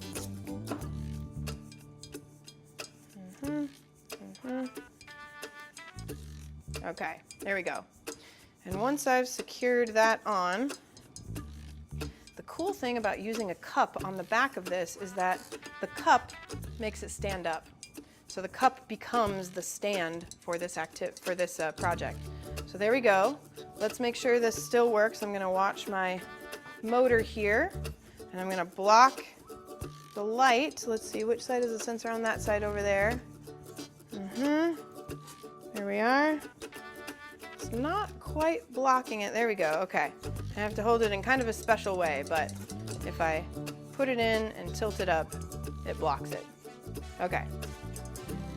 Okay, there we go. And once I've secured that on, the cool thing about using a cup on the back of this is that the cup makes it stand up. So the cup becomes the stand for this project. So there we go. Let's make sure this still works. I'm going to watch my motor here, and I'm going to block the light. Let's see, which side is the sensor on? That side over there. There we are. It's not quite blocking it. There we go. Okay. I have to hold it in kind of a special way, but if I put it in and tilt it up, it blocks it. Okay.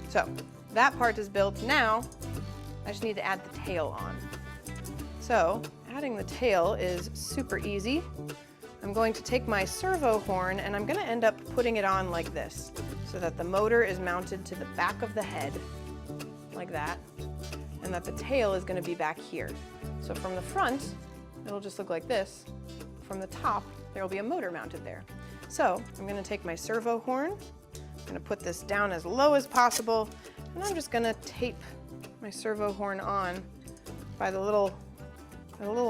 So that part is built. Now I just need to add the tail on. So adding the tail is super easy. I'm going to take my servo horn and I'm going to end up putting it on like this so that the motor is mounted to the back of the head like that, and that the tail is going to be back here. So from the front, it'll just look like this. From the top, there will be a motor mounted there. So I'm going to take my servo horn, I'm going to put this down as low as possible, and I'm just going to tape my servo horn on by the little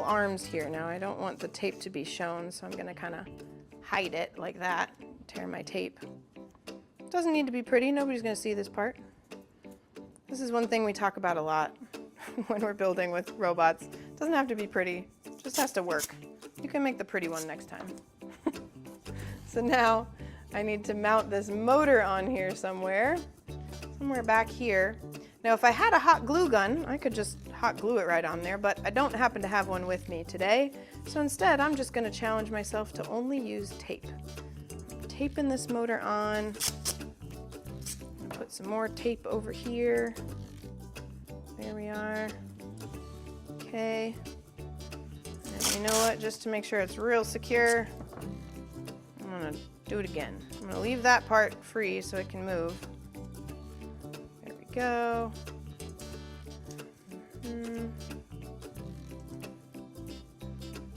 arms here. Now I don't want the tape to be shown, so I'm going to kind of hide it like that, tear my tape. It doesn't need to be pretty, nobody's going to see this part. This is one thing we talk about a lot when we're building with robots. It doesn't have to be pretty, it just has to work. You can make the pretty one next time. So now I need to mount this motor on here somewhere back here. Now if I had a hot glue gun, I could just hot glue it right on there, but I don't happen to have one with me today. So instead, I'm just gonna challenge myself to only use tape. Taping this motor on. Put some more tape over here. There we are. Okay. And you know what? Just to make sure it's real secure, I'm gonna do it again. I'm gonna leave that part free so it can move. There we go.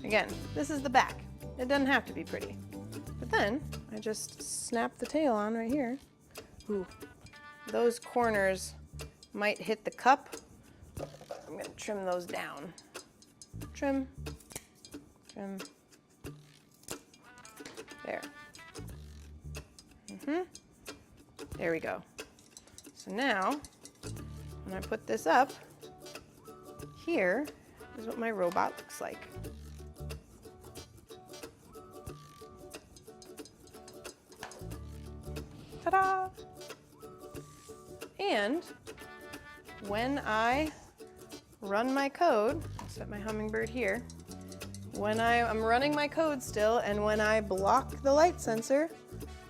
Again, this is the back. It doesn't have to be pretty. But then I just snap the tail on right here. Ooh. Those corners might hit the cup. I'm going to trim those down. Trim, trim. There. There we go. So now, when I put this up, here is what my robot looks like. Ta-da! And when I run my code, set my hummingbird here, when I'm running my code still, and when I block the light sensor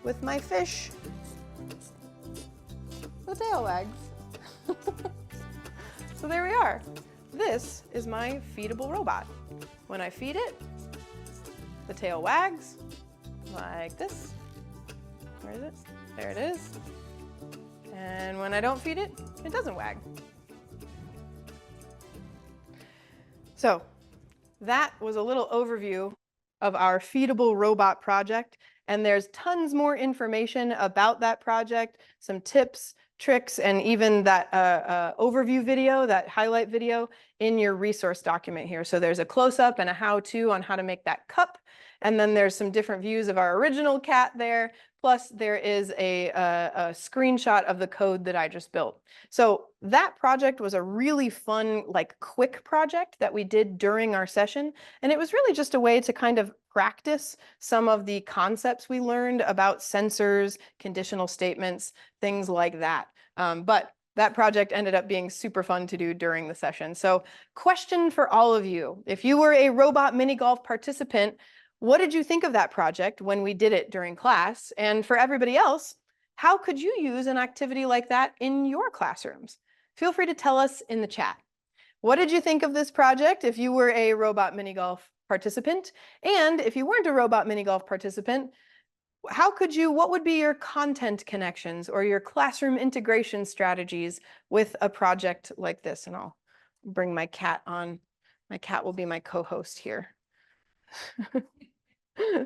with my fish, the tail wags. So there we are. This is my feedable robot. When I feed it, the tail wags like this. Where is it? There it is. And when I don't feed it, it doesn't wag. So that was a little overview of our feedable robot project. And there's tons more information about that project, some tips, tricks, and even that overview video, that highlight video in your resource document here. So there's a close-up and a how-to on how to make that cup. And then there's some different views of our original cat there. Plus there is a screenshot of the code that I just built. So that project was a really fun, like quick project that we did during our session. And it was really just a way to kind of practice some of the concepts we learned about sensors, conditional statements, things like that. But that project ended up being super fun to do during the session. So question for all of you, if you were a robot mini golf participant, what did you think of that project when we did it during class? And for everybody else, how could you use an activity like that in your classrooms? Feel free to tell us in the chat. What did you think of this project if you were a robot mini golf participant? And if you weren't a robot mini golf participant, what would be your content connections or your classroom integration strategies with a project like this? And I'll bring my cat on. My cat will be my co-host here.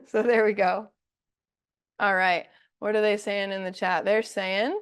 So there we go. All right. What are they saying in the chat? They're saying,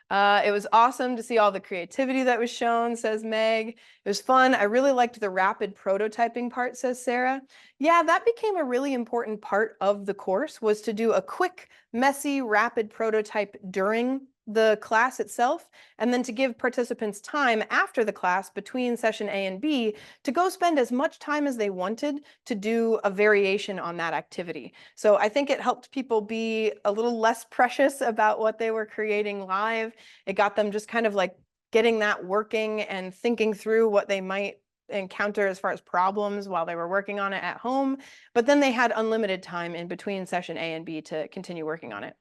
it was awesome to see all the creativity that was shown, says Meg. It was fun. I really liked the rapid prototyping part, says Sarah. Yeah, that became a really important part of the course, was to do a quick, messy, rapid prototype during the class itself, and then to give participants time after the class between session A and B to go spend as much time as they wanted to do a variation on that activity. So I think it helped people be a little less precious about what they were creating live. It got them just kind of like getting that working and thinking through what they might encounter as far as problems while they were working on it at home. But then they had unlimited time in between session A and B to continue working on it.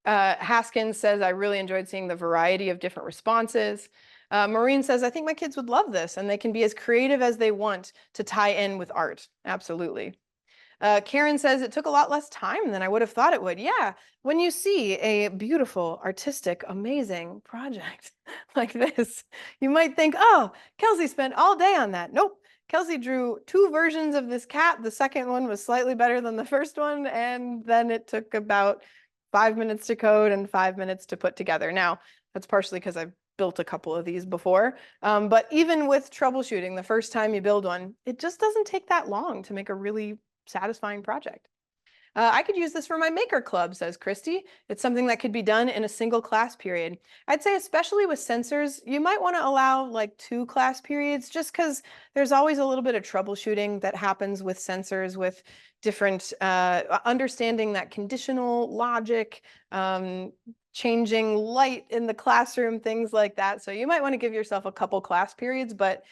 Haskins says, I really enjoyed seeing the variety of different responses. Maureen says, I think my kids would love this and they can be as creative as they want to tie in with art. Absolutely. Karen says, it took a lot less time than I would have thought it would. Yeah, when you see a beautiful, artistic, amazing project like this, you might think, oh, Kelsey spent all day on that. Nope. Kelsey drew 2 versions of this cat. The second one was slightly better than the first one. And then it took about 5 minutes to code and 5 minutes to put together. Now, that's partially because I've built a couple of these before. But even with troubleshooting, the first time you build one, it just doesn't take that long to make a really satisfying project. I could use this for my maker club, says Christy. It's something that could be done in a single class period. I'd say especially with sensors, you might want to allow like 2 class periods just because there's always a little bit of troubleshooting that happens with sensors, with different understanding that conditional logic, changing light in the classroom, things like that. So you might want to give yourself a couple class periods, but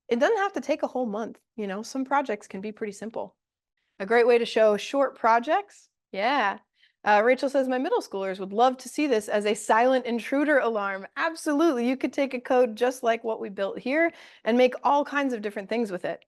it doesn't have to take a whole month. You know, some projects can be pretty simple. A great way to show short projects. Yeah. Rachel says, my middle schoolers would love to see this as a silent intruder alarm. Absolutely. You could take a code just like what we built here and make all kinds of different things with it.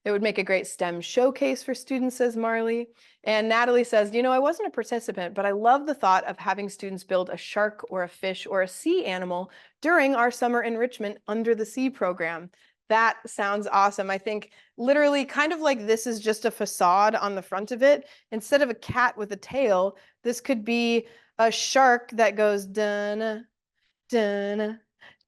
It would make a great STEM showcase for students, says Marley. And Natalie says, you know, I wasn't a participant, but I love the thought of having students build a shark or a fish or a sea animal during our summer enrichment under the sea program. That sounds awesome. I think literally kind of like this is just a facade on the front of it. Instead of a cat with a tail, this could be a shark that goes dun dun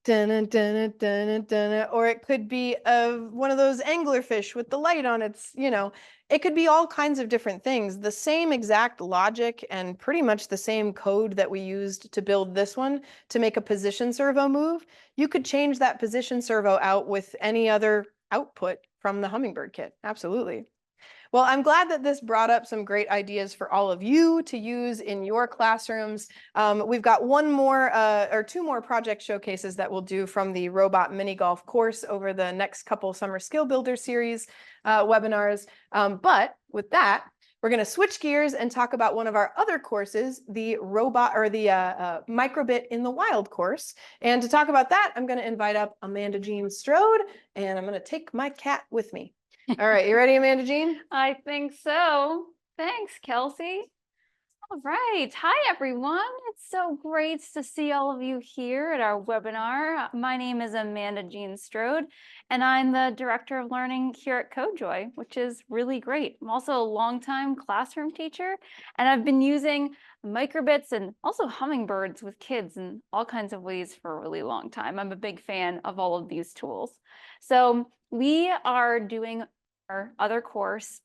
dun dun dun dun, or it could be one of those anglerfish with the light on its, you know, it could be all kinds of different things. The same exact logic and pretty much the same code that we used to build this one to make a position servo move, you could change that position servo out with any other output from the Hummingbird kit. Absolutely. Well, I'm glad that this brought up some great ideas for all of you to use in your classrooms. We've got 2 more project showcases that we'll do from the Robot Mini Golf course over the next couple Summer Skill Builder series webinars. But with that, we're going to switch gears and talk about one of our other courses, the microbit in the wild course. And to talk about that, I'm going to invite up Amanda Jean Strode, and I'm going to take my cat with me. All right, you ready, Amanda Jean? I think so. Thanks, Kelsey. All right. Hi, everyone. It's so great to see all of you here at our webinar. My name is Amanda Jean Strode, and I'm the Director of Learning here at CodeJoy, which is really great. I'm also a longtime classroom teacher, and I've been using microbits and also hummingbirds with kids in all kinds of ways for a really long time. I'm a big fan of all of these tools. So we are doing our other course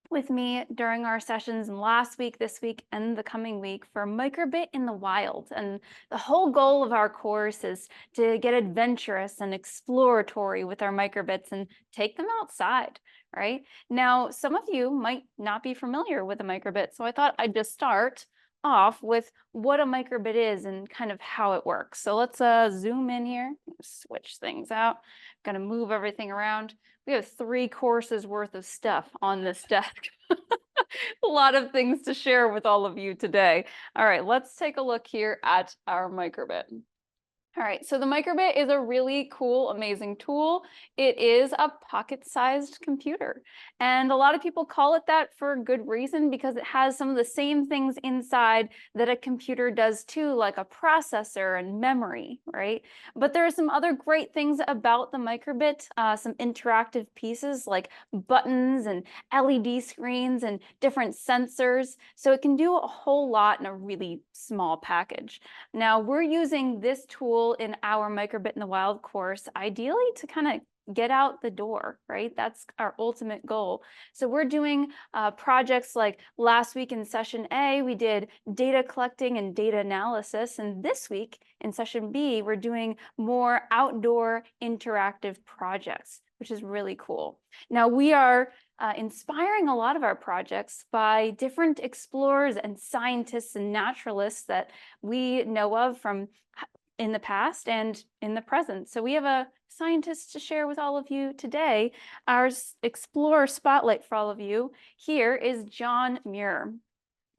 with me during our sessions last week, this week, and the coming week for microbit in the wild. And the whole goal of our course is to get adventurous and exploratory with our microbits and take them outside, right? Now, some of you might not be familiar with a microbit, so I thought I'd just start off with what a microbit is and kind of how it works. So let's zoom in here, switch things out. I'm gonna move everything around. We have 3 courses worth of stuff on this desk. A lot of things to share with all of you today. All right, let's take a look here at our microbit. All right, so the microbit is a really cool, amazing tool. It is a pocket-sized computer. And a lot of people call it that for good reason because it has some of the same things inside that a computer does too, like a processor and memory, right? But there are some other great things about the microbit, some interactive pieces like buttons and LED screens and different sensors. So it can do a whole lot in a really small package. Now, we're using this tool in our microbit in the wild course, ideally to kind of get out the door, right? That's our ultimate goal. So we're doing projects like last week in session A, we did data collecting and data analysis. And this week in session B, we're doing more outdoor interactive projects, which is really cool. Now we are inspiring a lot of our projects by different explorers and scientists and naturalists that we know of from in the past and in the present. So we have a scientist to share with all of you today. Our Explorer Spotlight for all of you here is John Muir.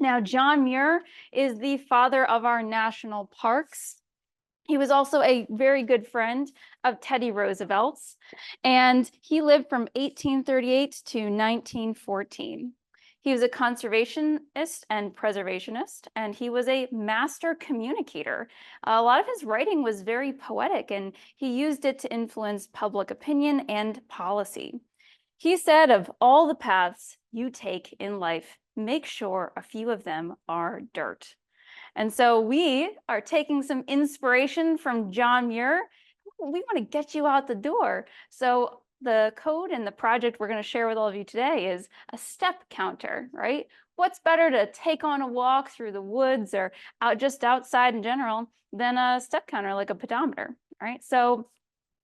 Now, John Muir is the father of our national parks. He was also a very good friend of Teddy Roosevelt's, and he lived from 1838 to 1914. He was a conservationist and preservationist, and he was a master communicator. A lot of his writing was very poetic, and he used it to influence public opinion and policy. He said, of all the paths you take in life, make sure a few of them are dirt. And so we are taking some inspiration from John Muir. We want to get you out the door. So the code and the project we're going to share with all of you today is a step counter, right? What's better to take on a walk through the woods or just outside in general than a step counter like a pedometer, right? So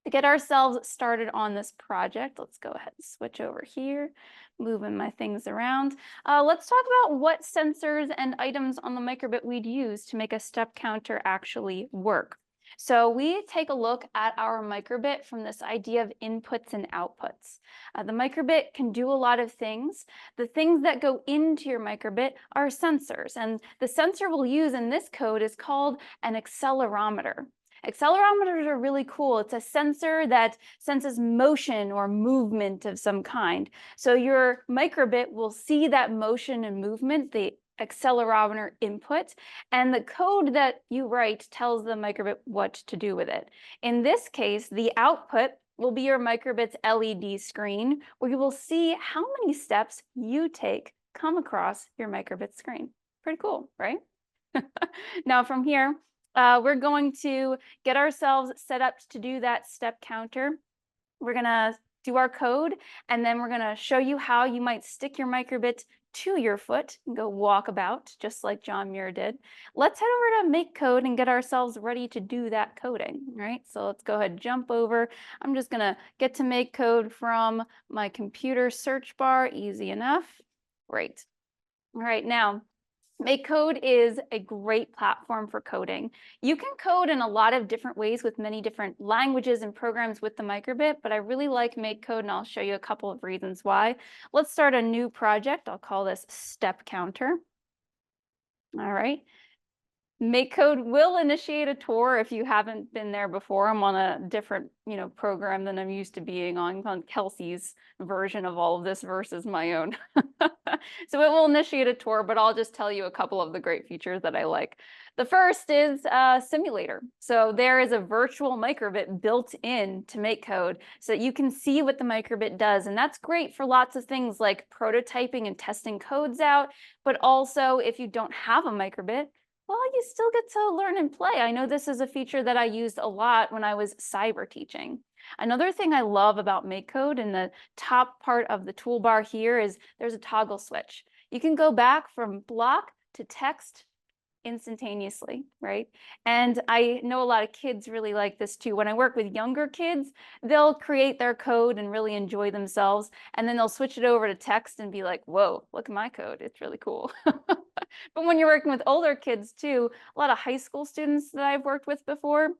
to get ourselves started on this project, let's go ahead and switch over here, moving my things around. Let's talk about what sensors and items on the microbit we'd use to make a step counter actually work. So we take a look at our microbit from this idea of inputs and outputs. The microbit can do a lot of things. The things that go into your microbit are sensors, and the sensor we'll use in this code is called an accelerometer. Accelerometers are really cool. It's a sensor that senses motion or movement of some kind. So your microbit will see that motion and movement, the accelerometer input, and the code that you write tells the microbit what to do with it. In this case, the output will be your microbit's LED screen, where you will see how many steps you take come across your microbit screen. Pretty cool, right? Now from here, we're going to get ourselves set up to do that step counter. We're gonna do our code, and then we're gonna show you how you might stick your microbit to your foot and go walk about, just like John Muir did. Let's head over to make code and get ourselves ready to do that coding, right? So let's go ahead and jump over. I'm just gonna get to make code from my computer search bar, easy enough. Great. All right, now, MakeCode is a great platform for coding. You can code in a lot of different ways with many different languages and programs with the microbit, but I really like MakeCode, and I'll show you a couple of reasons why. Let's start a new project. I'll call this Step Counter. All right. MakeCode will initiate a tour if you haven't been there before. I'm on a different, program than I'm used to being on Kelsey's version of all of this versus my own. So it will initiate a tour, but I'll just tell you a couple of the great features that I like. The first is a simulator. So there is a virtual microbit built in to MakeCode so that you can see what the microbit does. And that's great for lots of things like prototyping and testing codes out, but also if you don't have a microbit, well, you still get to learn and play. I know this is a feature that I used a lot when I was cyber teaching. Another thing I love about MakeCode in the top part of the toolbar here is there's a toggle switch. You can go back from block to text instantaneously, right? And I know a lot of kids really like this too. When I work with younger kids, they'll create their code and really enjoy themselves. And then they'll switch it over to text and be like, whoa, look at my code. It's really cool. But when you're working with older kids too, a lot of high school students that I've worked with before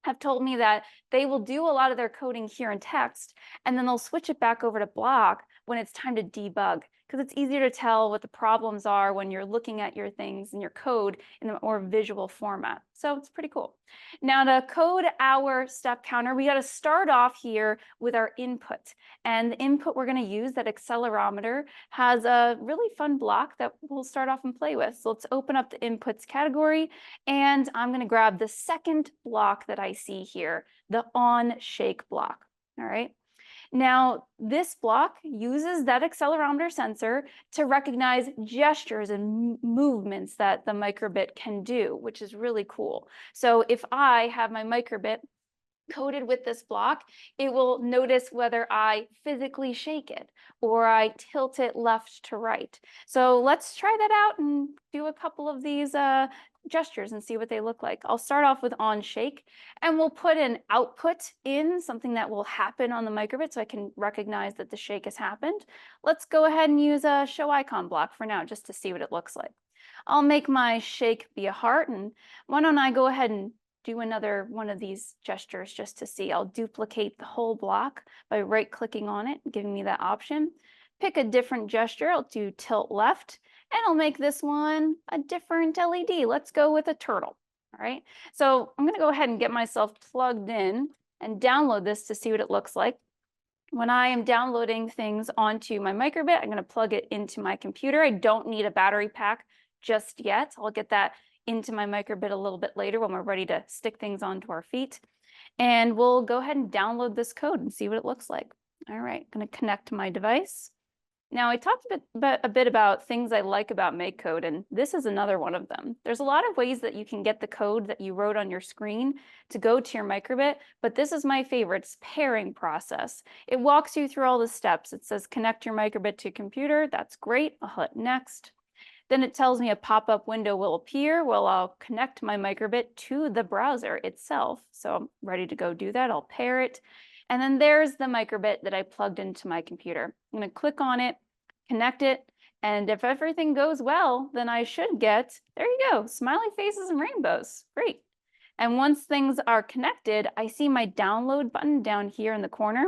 have told me that they will do a lot of their coding here in text, and then they'll switch it back over to block when it's time to debug, because it's easier to tell what the problems are when you're looking at your things and your code in a more visual format. So it's pretty cool. Now to code our step counter, we got to start off here with our input. And the input we're going to use, that accelerometer, has a really fun block that we'll start off and play with. So let's open up the inputs category, and I'm going to grab the second block that I see here, the on shake block. All right. Now, this block uses that accelerometer sensor to recognize gestures and movements that the microbit can do, which is really cool. So if I have my microbit coded with this block, it will notice whether I physically shake it or I tilt it left to right. So let's try that out and do a couple of these gestures and see what they look like. I'll start off with on shake, and we'll put an output in, something that will happen on the microbit so I can recognize that the shake has happened. Let's go ahead and use a show icon block for now just to see what it looks like. I'll make my shake be a heart, and why don't I go ahead and do another one of these gestures just to see. I'll duplicate the whole block by right-clicking on it, giving me that option. Pick a different gesture. I'll do tilt left, and I'll make this one a different LED. Let's go with a turtle. All right. So I'm going to go ahead and get myself plugged in and download this to see what it looks like. When I am downloading things onto my microbit, I'm going to plug it into my computer. I don't need a battery pack just yet. I'll get that into my microbit a little bit later when we're ready to stick things onto our feet. And we'll go ahead and download this code and see what it looks like. All right, I'm going to connect to my device. Now, I talked a bit about things I like about MakeCode, and this is another one of them. There's a lot of ways that you can get the code that you wrote on your screen to go to your microbit, but this is my favorite. It's pairing process. It walks you through all the steps. It says connect your microbit to your computer. That's great. I'll hit next. Then it tells me a pop-up window will appear. Well, I'll connect my microbit to the browser itself. So I'm ready to go do that. I'll pair it. And then there's the microbit that I plugged into my computer. I'm going to click on it, connect it, and if everything goes well, then I should get, there you go, smiley faces and rainbows. Great. And once things are connected, I see my download button down here in the corner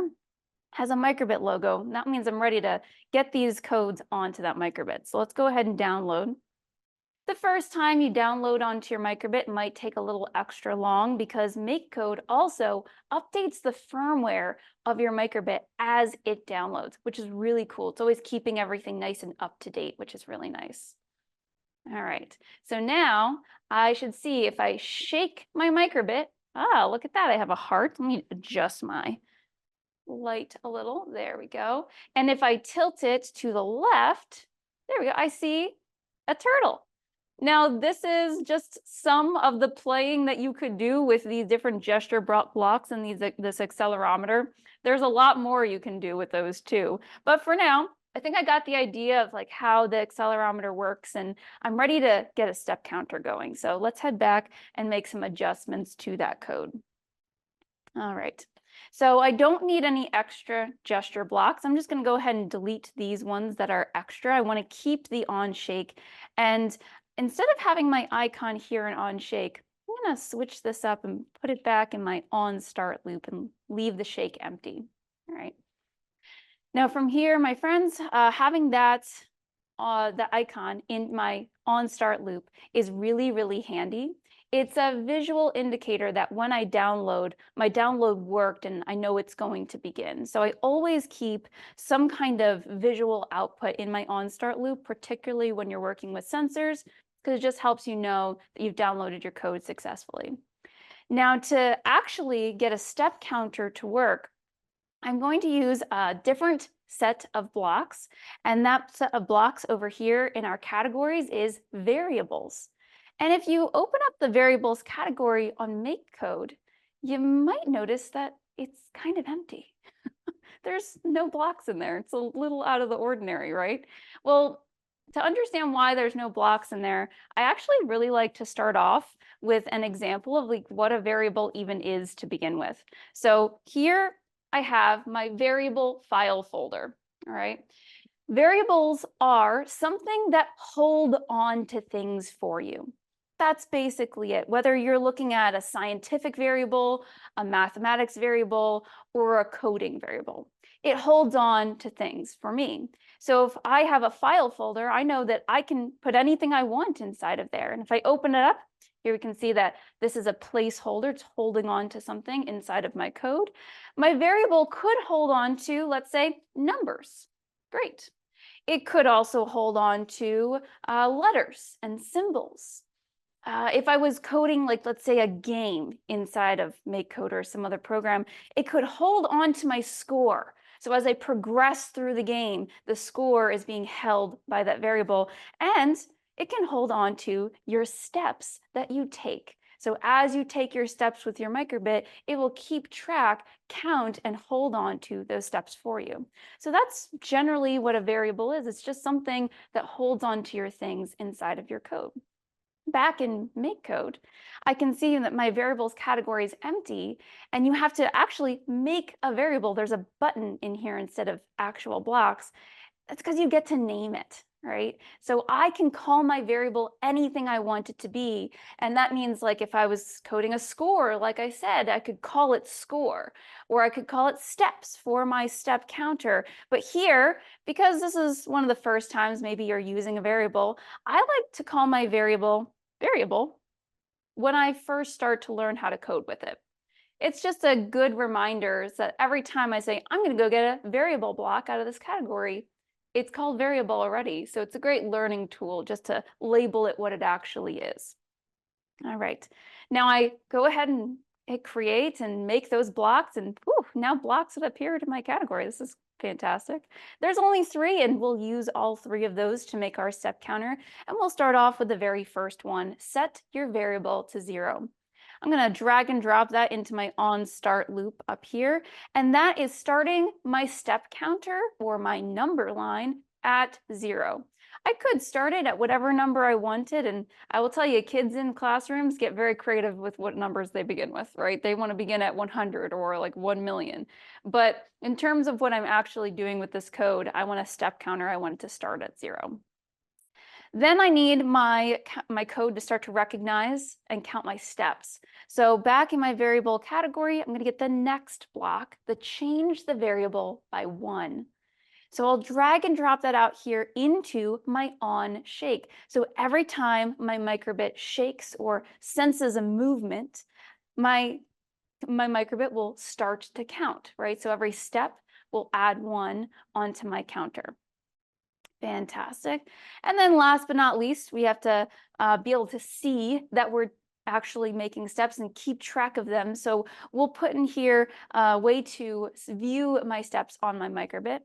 has a microbit logo. And that means I'm ready to get these codes onto that microbit. So let's go ahead and download. The first time you download onto your microbit might take a little extra long because MakeCode also updates the firmware of your microbit as it downloads, which is really cool. It's always keeping everything nice and up to date, which is really nice. All right, so now I should see if I shake my microbit. Ah, look at that, I have a heart. Let me adjust my light a little. There we go. And if I tilt it to the left, there we go, I see a turtle. Now, this is just some of the playing that you could do with these different gesture blocks and this accelerometer. There's a lot more you can do with those too. But for now, I think I got the idea of like how the accelerometer works, and I'm ready to get a step counter going. So let's head back and make some adjustments to that code. All right. So I don't need any extra gesture blocks. I'm just going to go ahead and delete these ones that are extra. I want to keep the on shake, and instead of having my icon here and on shake, I'm gonna switch this up and put it back in my on start loop and leave the shake empty. All right. Now from here, my friends, having that the icon in my on start loop is really, really handy. It's a visual indicator that when I download, my download worked and I know it's going to begin. So I always keep some kind of visual output in my on start loop, particularly when you're working with sensors, because it just helps you know that you've downloaded your code successfully. Now to actually get a step counter to work, I'm going to use a different set of blocks, and that set of blocks over here in our categories is variables. And if you open up the variables category on MakeCode, you might notice that it's kind of empty. There's no blocks in there. It's a little out of the ordinary, right? Well, to understand why there's no blocks in there, I actually really like to start off with an example of like what a variable even is to begin with. So here I have my variable file folder, all right? Variables are something that hold on to things for you. That's basically it. Whether you're looking at a scientific variable, a mathematics variable, or a coding variable, it holds on to things for me. So if I have a file folder, I know that I can put anything I want inside of there. And if I open it up, here we can see that this is a placeholder. It's holding on to something inside of my code. My variable could hold on to, let's say, numbers. Great. It could also hold on to letters and symbols. If I was coding, like, let's say, a game inside of MakeCode or some other program, it could hold on to my score. So as I progress through the game, the score is being held by that variable, and it can hold on to your steps that you take. So as you take your steps with your microbit, it will keep track, count, and hold on to those steps for you. So that's generally what a variable is. It's just something that holds on to your things inside of your code. Back in MakeCode, I can see that my variables category is empty, and you have to actually make a variable. There's a button in here instead of actual blocks. That's because you get to name it, right? So I can call my variable anything I want it to be. And that means, like, if I was coding a score, like I said, I could call it score, or I could call it steps for my step counter. But here, because this is one of the first times maybe you're using a variable, I like to call my variable when I first start to learn how to code with it. It's just a good reminder that every time I say, I'm going to go get a variable block out of this category, it's called variable already. So it's a great learning tool just to label it what it actually is. All right. Now I go ahead and hit create and make those blocks, and now blocks have appeared in my category. This is fantastic. There's only 3, and we'll use all 3 of those to make our step counter. And we'll start off with the very first one, set your variable to 0. I'm going to drag and drop that into my on start loop up here. And that is starting my step counter or my number line at 0. I could start it at whatever number I wanted. And I will tell you, kids in classrooms get very creative with what numbers they begin with, right? They want to begin at 100 or like 1 million. But in terms of what I'm actually doing with this code, I want a step counter. I want it to start at 0. Then I need my code to start to recognize and count my steps. So back in my variable category, I'm going to get the next block, the change the variable by 1. So I'll drag and drop that out here into my on shake. So every time my microbit shakes or senses a movement, my microbit will start to count, right? So every step will add 1 onto my counter. Fantastic. And then last but not least, we have to be able to see that we're actually making steps and keep track of them. So we'll put in here a way to view my steps on my microbit.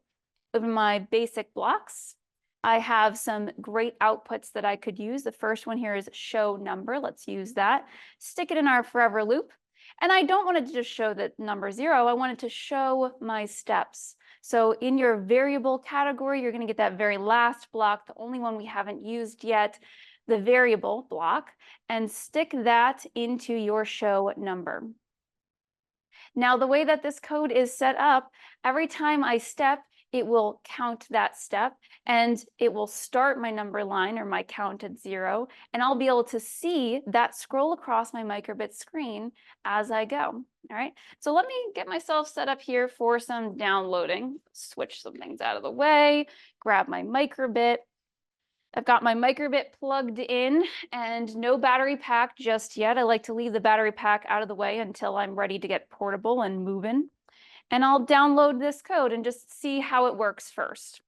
With my basic blocks, I have some great outputs that I could use. The first one here is show number. Let's use that. Stick it in our forever loop. And I don't want it to just show that number 0. I want it to show my steps. So in your variable category, you're going to get that very last block, the only one we haven't used yet, the variable block, and stick that into your show number. Now, the way that this code is set up, every time I step, it will count that step and it will start my number line or my count at 0. And I'll be able to see that scroll across my microbit screen as I go. All right, so let me get myself set up here for some downloading. Switch some things out of the way, grab my microbit. I've got my microbit plugged in and no battery pack just yet. I like to leave the battery pack out of the way until I'm ready to get portable and moving. And I'll download this code and just see how it works first.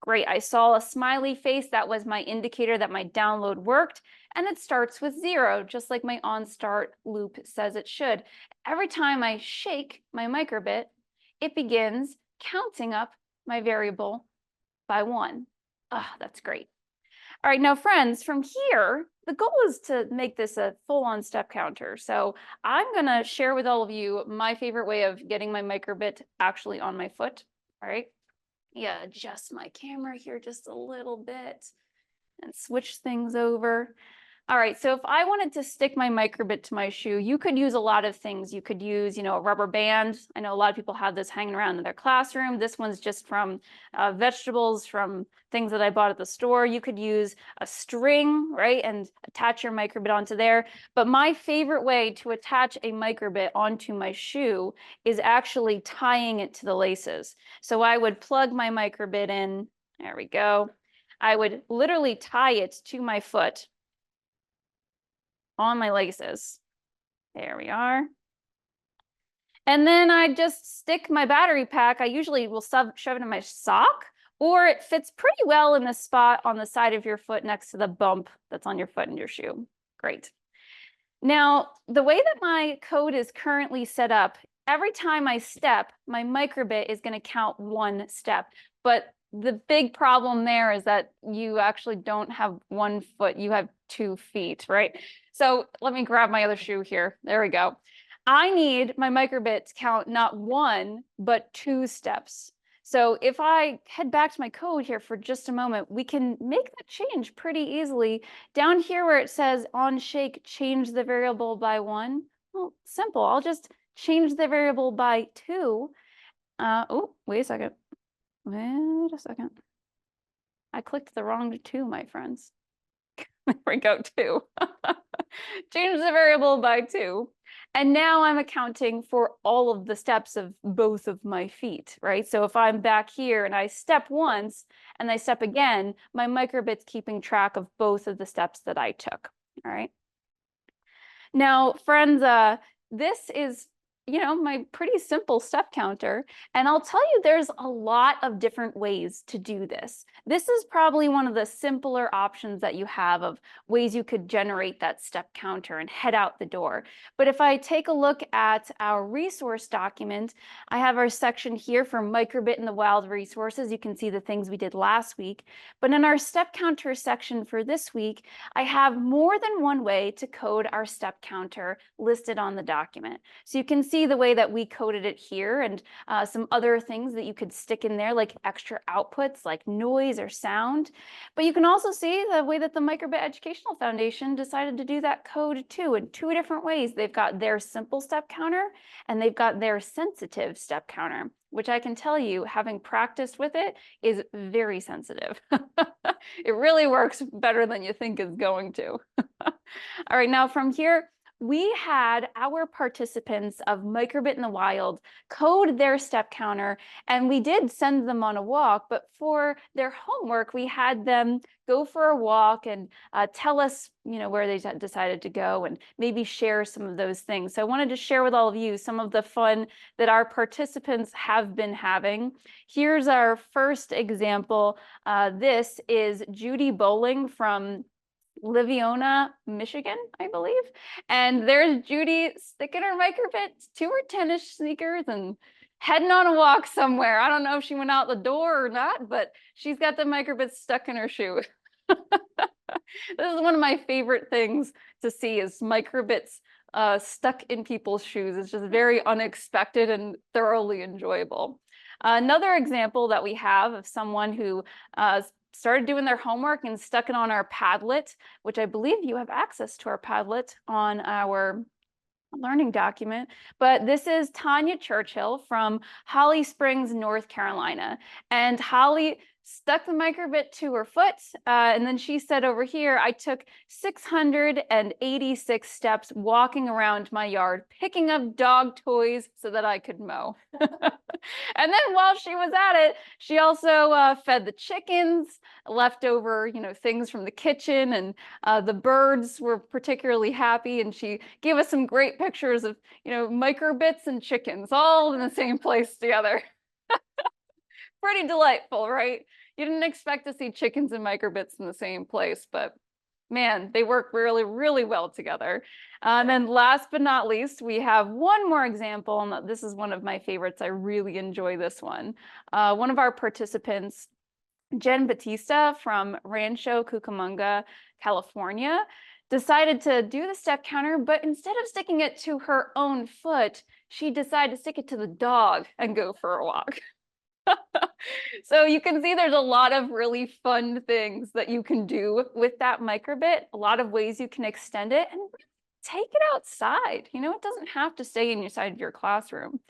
Great, I saw a smiley face. That was my indicator that my download worked. And it starts with 0, just like my on-start loop says it should. Every time I shake my microbit, it begins counting up my variable by 1. Ah, that's great. All right, now friends, from here, the goal is to make this a full-on step counter. So I'm gonna share with all of you my favorite way of getting my microbit actually on my foot. All right, yeah, adjust my camera here just a little bit and switch things over. All right, so if I wanted to stick my microbit to my shoe, you could use a lot of things. You could use, a rubber band. I know a lot of people have this hanging around in their classroom. This one's just from vegetables, from things that I bought at the store. You could use a string, right, and attach your microbit onto there. But my favorite way to attach a microbit onto my shoe is actually tying it to the laces. So I would plug my microbit in. There we go. I would literally tie it to my foot on my laces. There we are. And then I just stick my battery pack. I usually will shove it in my sock, or it fits pretty well in the spot on the side of your foot next to the bump that's on your foot and your shoe. Great. Now, the way that my code is currently set up, every time I step, my microbit is going to count 1 step. But the big problem there is that you actually don't have 1 foot, you have 2 feet, right? So let me grab my other shoe here. There we go. I need my microbit to count not 1, but 2 steps. So if I head back to my code here for just a moment, we can make that change pretty easily. Down here where it says on shake, change the variable by 1. Well, simple. I'll just change the variable by 2. Oh, wait a second. Wait a second. I clicked the wrong 2, my friends. There we go, 2. Change the variable by 2. And now I'm accounting for all of the steps of both of my feet, right? So if I'm back here and I step once and I step again, my microbit's keeping track of both of the steps that I took, all right? Now, friends, this is my pretty simple step counter. And I'll tell you, there's a lot of different ways to do this. This is probably one of the simpler options that you have of ways you could generate that step counter and head out the door. But if I take a look at our resource document, I have our section here for microbit in the wild resources. You can see the things we did last week. But in our step counter section for this week, I have more than one way to code our step counter listed on the document. So you can see the way that we coded it here and some other things that you could stick in there, like extra outputs like noise or sound. But you can also see the way that the Microbit Educational Foundation decided to do that code too, in 2 different ways. They've got their simple step counter and they've got their sensitive step counter, which I can tell you, having practiced with it, is very sensitive. It really works better than you think it's going to. All right, now from here, we had our participants of Microbit in the Wild code their step counter, and we did send them on a walk, but for their homework, we had them go for a walk and tell us, where they decided to go and maybe share some of those things. So I wanted to share with all of you some of the fun that our participants have been having. Here's our first example. This is Judy Bowling from Liviona, Michigan, I believe. And there's Judy sticking her microbit to her tennis sneakers and heading on a walk somewhere. I don't know if she went out the door or not, but she's got the microbit stuck in her shoe. This is one of my favorite things to see is microbits stuck in people's shoes. It's just very unexpected and thoroughly enjoyable. Another example that we have of someone who started doing their homework and stuck it on our Padlet, which I believe you have access to our Padlet on our learning document, but this is Tanya Churchill from Holly Springs, North Carolina. And Holly stuck the microbit to her foot, and then she said over here, I took 686 steps walking around my yard, picking up dog toys so that I could mow. And then while she was at it, she also fed the chickens, leftover, things from the kitchen, and the birds were particularly happy, and she gave us some great pictures of, microbits and chickens all in the same place together. Pretty delightful, right? You didn't expect to see chickens and microbits in the same place, but man, they work really, really well together. And then last but not least, we have one more example, and this is one of my favorites. I really enjoy this one. One of our participants, Jen Batista from Rancho Cucamonga, California, decided to do the step counter, but instead of sticking it to her own foot, she decided to stick it to the dog and go for a walk. So you can see there's a lot of really fun things that you can do with that microbit, a lot of ways you can extend it and take it outside. It doesn't have to stay inside your classroom.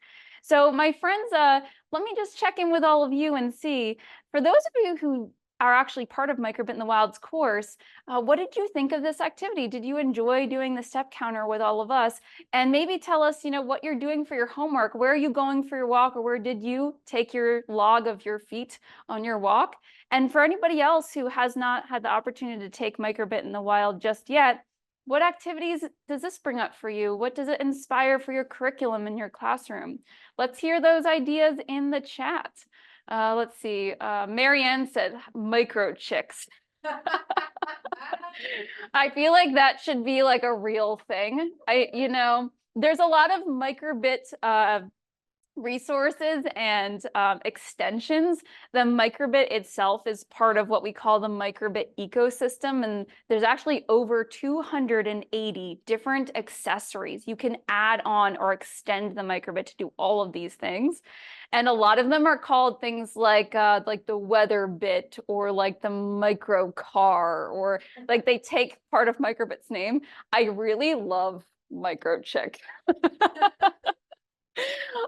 So my friends, let me just check in with all of you and see, for those of you who are actually part of Microbit in the Wilds course, what did you think of this activity? Did you enjoy doing the step counter with all of us? And maybe tell us, what you're doing for your homework. Where are you going for your walk, or where did you take your log of your feet on your walk? And for anybody else who has not had the opportunity to take Microbit in the Wild just yet, what activities does this bring up for you? What does it inspire for your curriculum in your classroom? Let's hear those ideas in the chat. Let's see. Marianne said microchicks. I feel like that should be like a real thing. There's a lot of microbit resources and extensions. The microbit itself is part of what we call the microbit ecosystem, and there's actually over 280 different accessories you can add on or extend the microbit to do all of these things. And a lot of them are called things like the weather bit, or like the micro car, or like they take part of microbit's name. I really love microchick.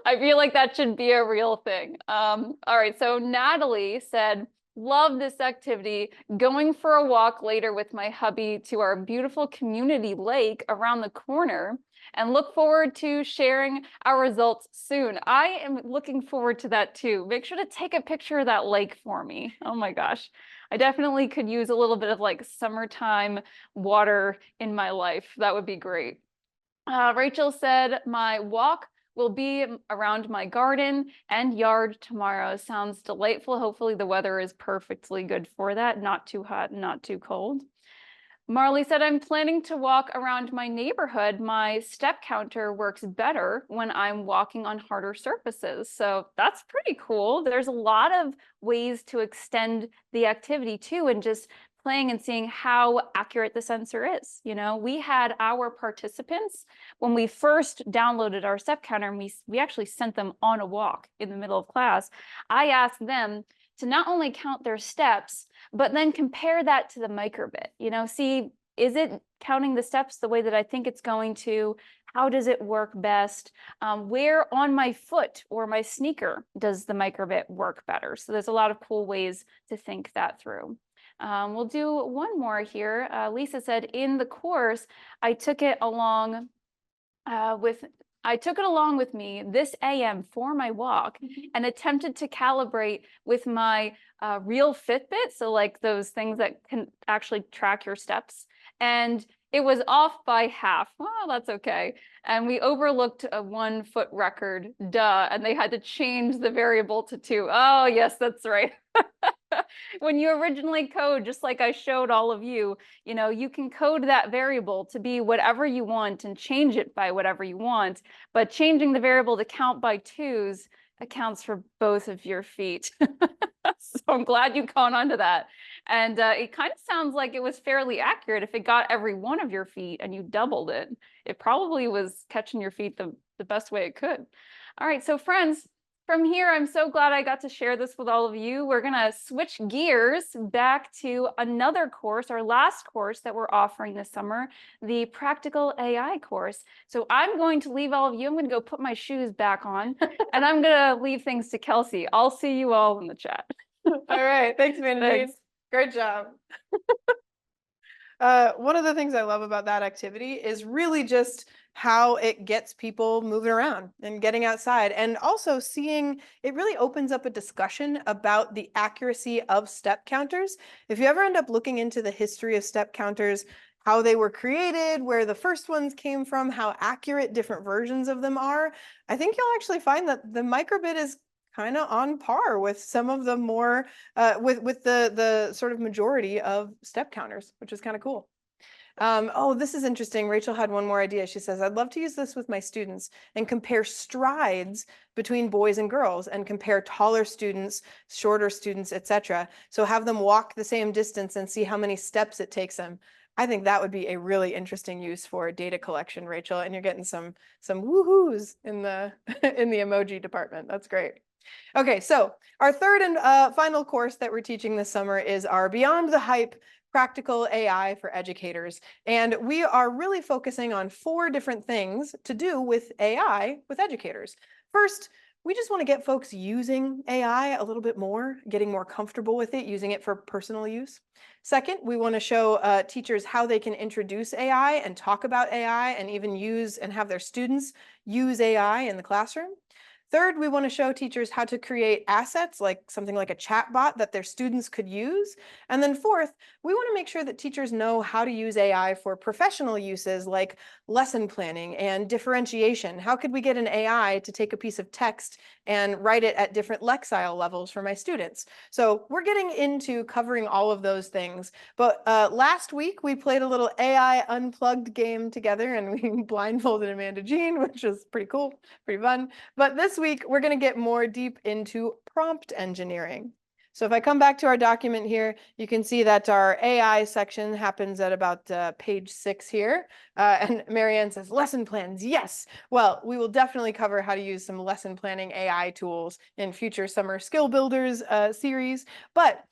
I feel like that should be a real thing. All right, so Natalie said, love this activity. Going for a walk later with my hubby to our beautiful community lake around the corner, and look forward to sharing our results soon. I am looking forward to that too. Make sure to take a picture of that lake for me. Oh my gosh. I definitely could use a little bit of like summertime water in my life. That would be great. Rachel said, my walk will be around my garden and yard tomorrow. Sounds delightful. Hopefully the weather is perfectly good for that. Not too hot, not too cold. Marley said, I'm planning to walk around my neighborhood. My step counter works better when I'm walking on harder surfaces. So that's pretty cool. There's a lot of ways to extend the activity too, and just playing and seeing how accurate the sensor is. We had our participants, when we first downloaded our step counter, and we actually sent them on a walk in the middle of class. I asked them to not only count their steps, but then compare that to the microbit. See, is it counting the steps the way that I think it's going to? How does it work best? Where on my foot or my sneaker does the microbit work better? So there's a lot of cool ways to think that through. We'll do one more here. Lisa said, in the course, I took it along with me this AM for my walk, and attempted to calibrate with my real Fitbit. So like those things that can actually track your steps. And it was off by half. Well, that's okay. And we overlooked a 1 foot record, and they had to change the variable to 2. Oh, yes, that's right. When you originally code, just like I showed all of you, you can code that variable to be whatever you want and change it by whatever you want, but changing the variable to count by 2s accounts for both of your feet. So I'm glad you caught on to that. And it kind of sounds like it was fairly accurate. If it got every one of your feet and you doubled it, it probably was catching your feet the best way it could. All right, so friends, From here, I'm so glad I got to share this with all of you. We're gonna switch gears back to another course, our last course that we're offering this summer, the Practical AI course. So I'm going to leave all of you. I'm gonna go put my shoes back on and I'm gonna leave things to Kelsey. I'll see you all in the chat. All right, thanks, Mandy. Thanks. Great job. One of the things I love about that activity is really just how it gets people moving around and getting outside, and also seeing it really opens up a discussion about the accuracy of step counters. If you ever end up looking into the history of step counters, how they were created, where the first ones came from, how accurate different versions of them are, I think you'll actually find that the microbit is kind of on par with some of the more with the sort of majority of step counters, which is kind of cool. Oh, this is interesting. Rachel had one more idea. She says, I'd love to use this with my students and compare strides between boys and girls and compare taller students, shorter students, etc. So have them walk the same distance and see how many steps it takes them. I think that would be a really interesting use for data collection, Rachel, and you're getting some woohoos in the in the emoji department. That's great. Okay, so our third and final course that we're teaching this summer is our Beyond the Hype Practical AI for Educators. And we are really focusing on 4 different things to do with AI with educators. First, we just want to get folks using AI a little bit more, getting more comfortable with it, using it for personal use. Second, we want to show teachers how they can introduce AI and talk about AI and even use and have their students use AI in the classroom. Third, we want to show teachers how to create assets, like something like a chat bot that their students could use. And then fourth, we want to make sure that teachers know how to use AI for professional uses like lesson planning and differentiation. How could we get an AI to take a piece of text and write it at different lexile levels for my students? So we're getting into covering all of those things. But last week, we played a little AI unplugged game together and we blindfolded Amanda Jean, which was pretty cool, pretty fun. But this week, we're going to get more deep into prompt engineering. So if I come back to our document here, you can see that our AI section happens at about page 6 here. And Marianne says, lesson plans, yes. Well, we will definitely cover how to use some lesson planning AI tools in future Summer Skill Builders series. But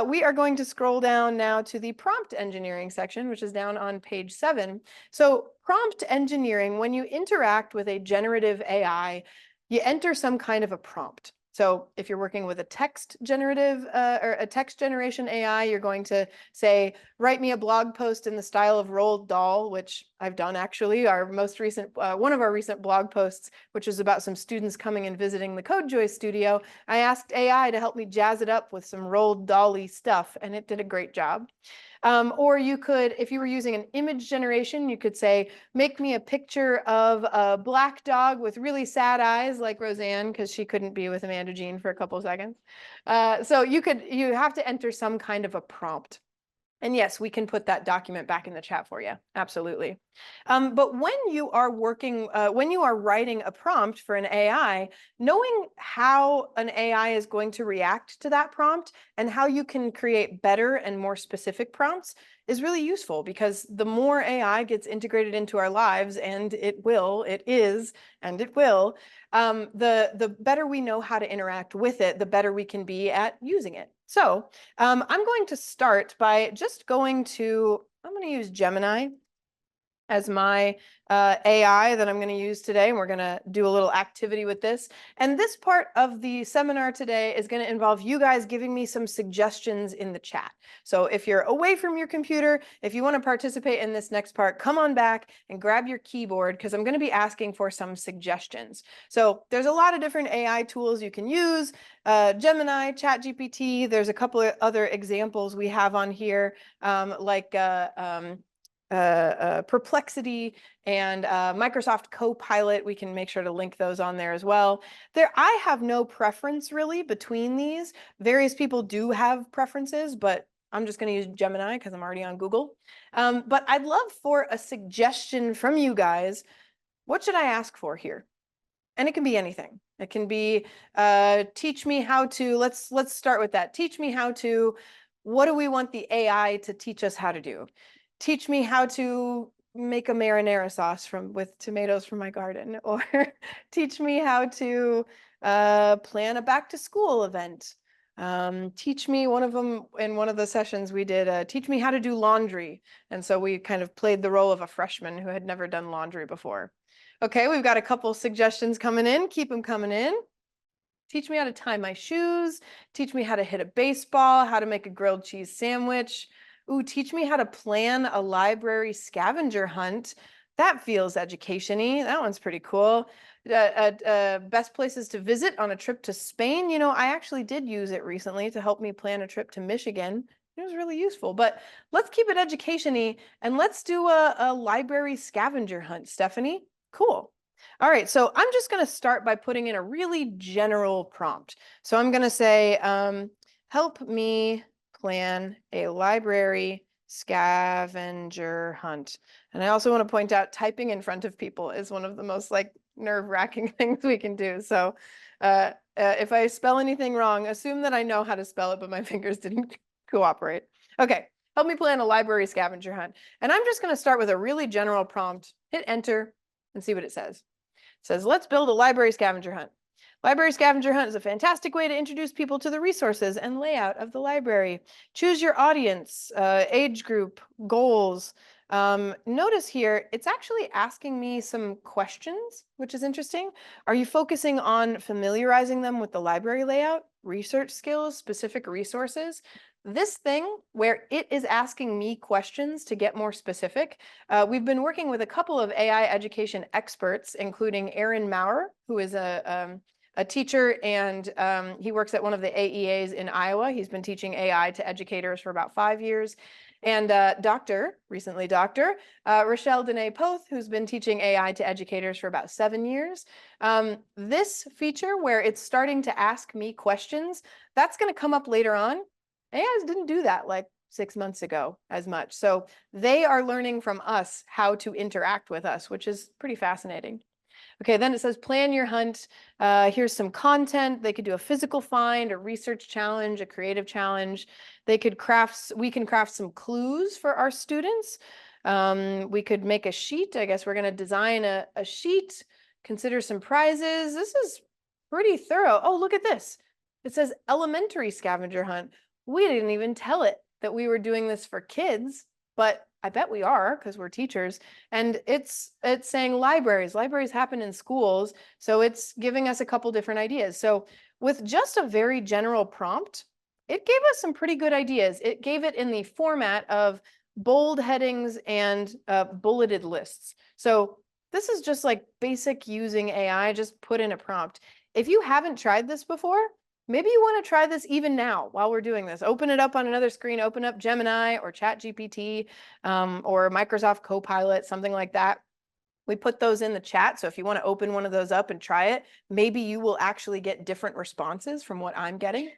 we are going to scroll down now to the prompt engineering section, which is down on page 7. So prompt engineering, when you interact with a generative AI, you enter some kind of a prompt. So if you're working with a text generative or a text generation AI, you're going to say, write me a blog post in the style of Roald Dahl, which I've done actually. Our most recent, one of our recent blog posts, which is about some students coming and visiting the CodeJoy studio. I asked AI to help me jazz it up with some Roald Dahl-y stuff, and it did a great job. Or you could, if you were using an image generation, you could say, make me a picture of a black dog with really sad eyes like Roseanne, because she couldn't be with Amanda Jean for a couple of seconds. So you have to enter some kind of a prompt. And yes, we can put that document back in the chat for you. Absolutely. But when you are writing a prompt for an AI, knowing how an AI is going to react to that prompt and how you can create better and more specific prompts is really useful, because the more AI gets integrated into our lives, and it is, the better we know how to interact with it, the better we can be at using it. So I'm going to start by just I'm going to use Gemini as my AI that I'm going to use today. And we're going to do a little activity with this. And this part of the seminar today is going to involve you guys giving me some suggestions in the chat. So if you're away from your computer, if you want to participate in this next part, come on back and grab your keyboard, because I'm going to be asking for some suggestions. So there's a lot of different AI tools you can use. Gemini, ChatGPT, there's a couple of other examples we have on here, like Perplexity and Microsoft Copilot. We can make sure to link those on there as well. I have no preference really between these. Various people do have preferences, but I'm just going to use Gemini because I'm already on Google. But I'd love for a suggestion from you guys. What should I ask for here? And it can be anything. It can be teach me how to, let's start with that. Teach me how to, what do we want the AI to teach us how to do? Teach me how to make a marinara sauce with tomatoes from my garden, or teach me how to plan a back to school event. Teach me, one of them in one of the sessions we did, teach me how to do laundry. And so we kind of played the role of a freshman who had never done laundry before. Okay, we've got a couple suggestions coming in. Keep them coming in. Teach me how to tie my shoes. Teach me how to hit a baseball, how to make a grilled cheese sandwich. Ooh, teach me how to plan a library scavenger hunt. That feels education-y. That one's pretty cool. Best places to visit on a trip to Spain. You know, I actually did use it recently to help me plan a trip to Michigan. It was really useful, but let's keep it education-y and let's do a library scavenger hunt, Stephanie. Cool. All right, so I'm just going to start by putting in a really general prompt. So I'm going to say, help me plan a library scavenger hunt. And I also want to point out typing in front of people is one of the most like nerve-wracking things we can do. So if I spell anything wrong, assume that I know how to spell it, but my fingers didn't cooperate. Okay, help me plan a library scavenger hunt. And I'm just going to start with a really general prompt, hit enter, and see what it says. It says, let's build a library scavenger hunt. Library scavenger hunt is a fantastic way to introduce people to the resources and layout of the library. Choose your audience, age group, goals. Notice here, it's actually asking me some questions, which is interesting. Are you focusing on familiarizing them with the library layout, research skills, specific resources? This thing where it is asking me questions to get more specific, we've been working with a couple of AI education experts, including Aaron Maurer, who is a teacher, and he works at one of the AEAs in Iowa. He's been teaching AI to educators for about 5 years. And recently Dr. Rochelle Dene-Poth, who's been teaching AI to educators for about 7 years. This feature where it's starting to ask me questions, that's going to come up later on. AIs didn't do that like 6 months ago as much. So they are learning from us how to interact with us, which is pretty fascinating. Okay, then it says plan your hunt. Here's some content. They could do a physical find, a research challenge, a creative challenge. We can craft some clues for our students. We could make a sheet. I guess we're going to design a sheet, consider some prizes. This is pretty thorough. Oh, look at this. It says elementary scavenger hunt. We didn't even tell it that we were doing this for kids, but I bet we are because we're teachers. And it's saying libraries. Libraries happen in schools, so it's giving us a couple different ideas. So with just a very general prompt, it gave us some pretty good ideas. It gave it in the format of bold headings and bulleted lists. So this is just like basic using AI, just put in a prompt. If you haven't tried this before, maybe you want to try this even now while we're doing this. Open it up on another screen, open up Gemini or ChatGPT or Microsoft Copilot, something like that. We put those in the chat, so if you want to open one of those up and try it, maybe you will actually get different responses from what I'm getting.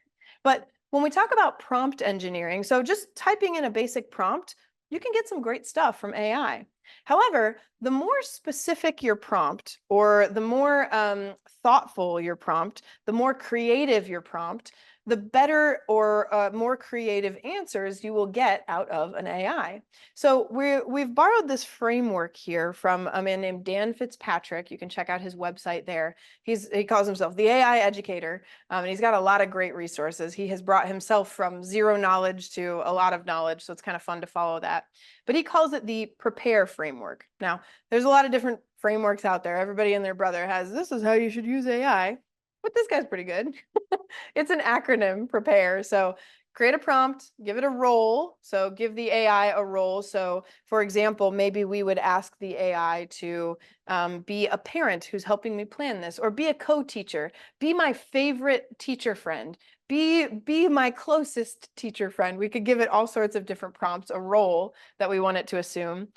But when we talk about prompt engineering, so just typing in a basic prompt, you can get some great stuff from AI. However, the more specific your prompt, or the more thoughtful your prompt, the more creative your prompt, the better or more creative answers you will get out of an AI. So we've borrowed this framework here from a man named Dan Fitzpatrick. You can check out his website there. He calls himself the AI educator, and he's got a lot of great resources. He has brought himself from zero knowledge to a lot of knowledge, so it's kind of fun to follow that. But he calls it the prepare framework. Now, there's a lot of different frameworks out there. Everybody and their brother has, this is how you should use AI. But this guy's pretty good. It's an acronym, prepare. So create a prompt, give it a role. So give the AI a role. So for example, maybe we would ask the AI to be a parent who's helping me plan this, or be a co-teacher, be my favorite teacher friend, be my closest teacher friend. We could give it all sorts of different prompts, a role that we want it to assume.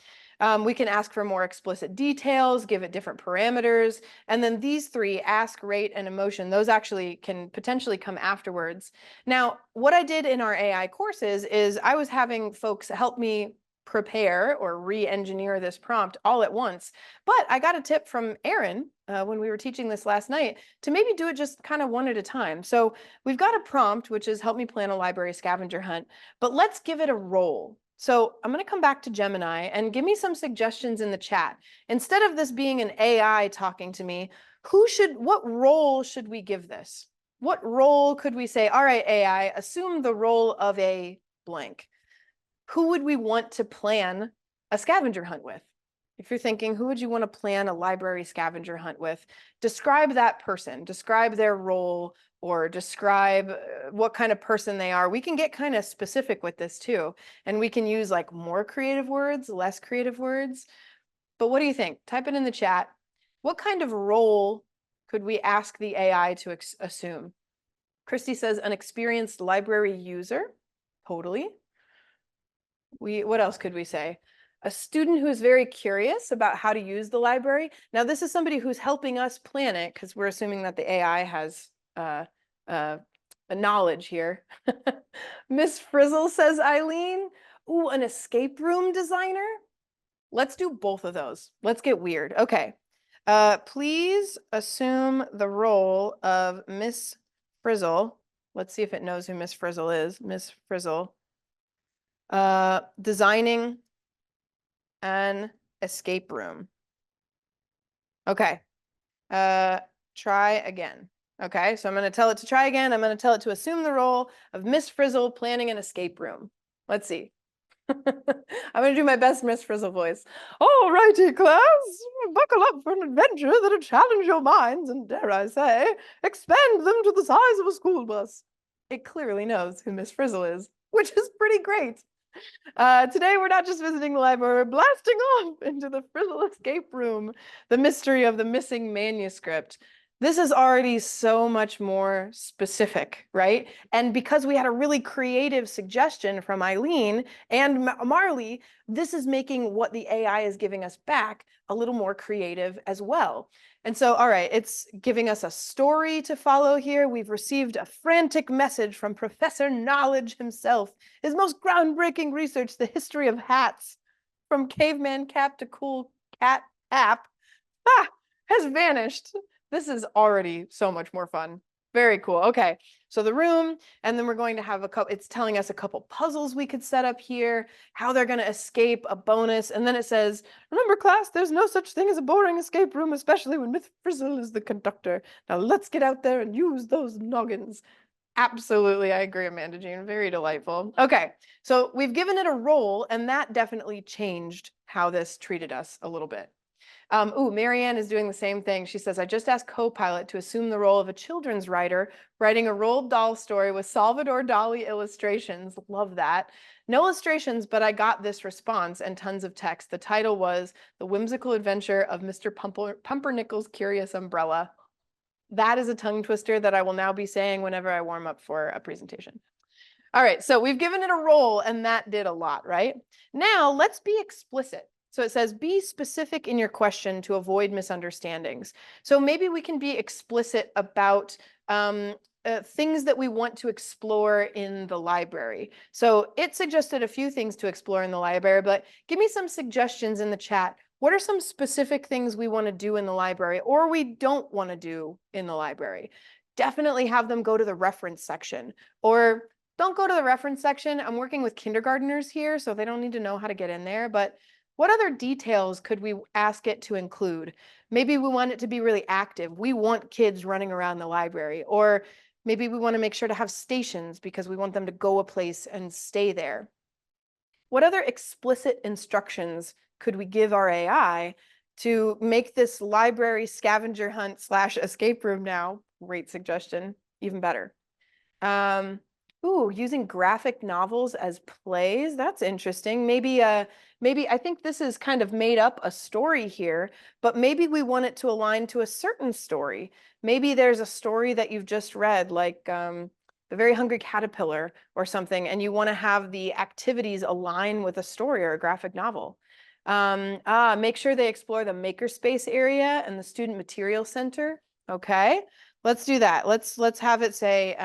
We can ask for more explicit details, give it different parameters, and then these three, ask, rate, and emotion, those actually can potentially come afterwards. Now, what I did in our AI courses is I was having folks help me prepare or re-engineer this prompt all at once, but I got a tip from Aaron when we were teaching this last night to maybe do it just kind of one at a time. So we've got a prompt, which is help me plan a library scavenger hunt, but let's give it a role. So I'm going to come back to Gemini and give me some suggestions in the chat. Instead of this being an AI talking to me, what role should we give this? What role could we say, all right, AI, assume the role of a blank. Who would we want to plan a scavenger hunt with? If you're thinking, who would you want to plan a library scavenger hunt with? Describe that person, describe their role, or describe what kind of person they are. We can get kind of specific with this too. And we can use like more creative words, less creative words. But what do you think? Type it in the chat. What kind of role could we ask the AI to assume? Christy says an experienced library user. Totally. What else could we say? A student who is very curious about how to use the library. Now, this is somebody who's helping us plan it because we're assuming that the AI has a knowledge here. Miss Frizzle says, Eileen. Ooh, an escape room designer. Let's do both of those. Let's get weird. Okay. Please assume the role of Miss Frizzle. Let's see if it knows who Miss Frizzle is. Miss Frizzle. Designing an escape room. Okay. Try again. Okay, so I'm going to tell it to try again. I'm going to tell it to assume the role of Miss Frizzle planning an escape room. Let's see. I'm going to do my best Miss Frizzle voice. All righty, class. Buckle up for an adventure that'll challenge your minds and, dare I say, expand them to the size of a school bus. It clearly knows who Miss Frizzle is, which is pretty great. Today, we're not just visiting the library, we're blasting off into the Frizzle escape room, the mystery of the missing manuscript. This is already so much more specific, right? And because we had a really creative suggestion from Eileen and Marley, this is making what the AI is giving us back a little more creative as well. And so, all right, it's giving us a story to follow here. We've received a frantic message from Professor Knowledge himself. His most groundbreaking research, the history of hats, from caveman cap to cool cat app, has vanished. This is already so much more fun. Very cool. Okay, so the room, and then we're going to have a couple, it's telling us a couple puzzles we could set up here, how they're going to escape, a bonus, and then it says, remember class, there's no such thing as a boring escape room, especially when Miss Frizzle is the conductor. Now let's get out there and use those noggins. Absolutely, I agree, Amanda Jean. Very delightful. Okay, so we've given it a role, and that definitely changed how this treated us a little bit. Marianne is doing the same thing. She says, I just asked Copilot to assume the role of a children's writer, writing a Roald Dahl story with Salvador Dali illustrations. Love that. No illustrations, but I got this response and tons of text. The title was The Whimsical Adventure of Mr. Pumpernickel's Curious Umbrella. That is a tongue twister that I will now be saying whenever I warm up for a presentation. All right, so we've given it a role, and that did a lot, right? Now, let's be explicit. So it says, be specific in your question to avoid misunderstandings. So maybe we can be explicit about things that we want to explore in the library. So it suggested a few things to explore in the library, but give me some suggestions in the chat. What are some specific things we want to do in the library or we don't want to do in the library? Definitely have them go to the reference section, or don't go to the reference section. I'm working with kindergartners here, so they don't need to know how to get in there, but what other details could we ask it to include? Maybe we want it to be really active. We want kids running around the library, or maybe we want to make sure to have stations because we want them to go a place and stay there. What other explicit instructions could we give our AI to make this library scavenger hunt / escape room now? Great suggestion, even better. Using graphic novels as plays. That's interesting. Maybe I think this is kind of made up a story here, but maybe we want it to align to a certain story. Maybe there's a story that you've just read, like The Very Hungry Caterpillar or something, and you want to have the activities align with a story or a graphic novel. Make sure they explore the makerspace area and the student material center. Okay, let's do that. Let's have it say,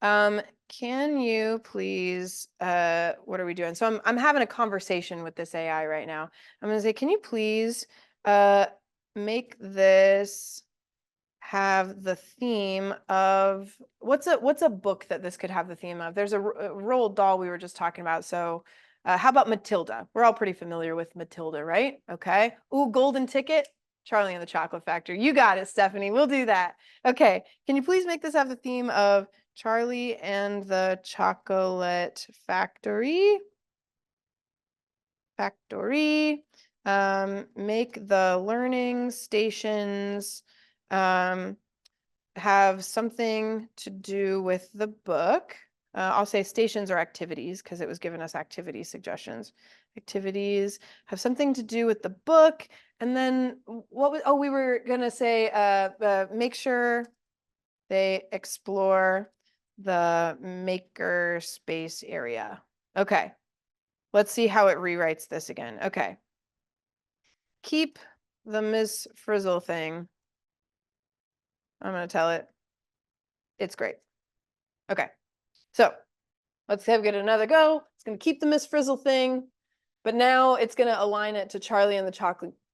can you please, what are we doing? So I'm having a conversation with this AI right now. I'm gonna say, can you please make this have the theme of what's a book that this could have the theme of? There's a Roald Dahl we were just talking about. So how about Matilda? We're all pretty familiar with Matilda, right? Okay. Ooh, Golden Ticket, Charlie and the Chocolate Factory. You got it, Stephanie. We'll do that. Okay. Can you please make this have the theme of Charlie and the Chocolate Factory? Make the learning stations have something to do with the book. I'll say stations or activities because it was giving us activity suggestions. Activities have something to do with the book. And then what was, oh, we were going to say, make sure they explore the maker space area. Okay. Let's see how it rewrites this again. Okay. Keep the Miss Frizzle thing. I'm going to tell it. It's great. Okay. So let's give it another go. It's going to keep the Miss Frizzle thing, but now it's going to align it to Charlie and the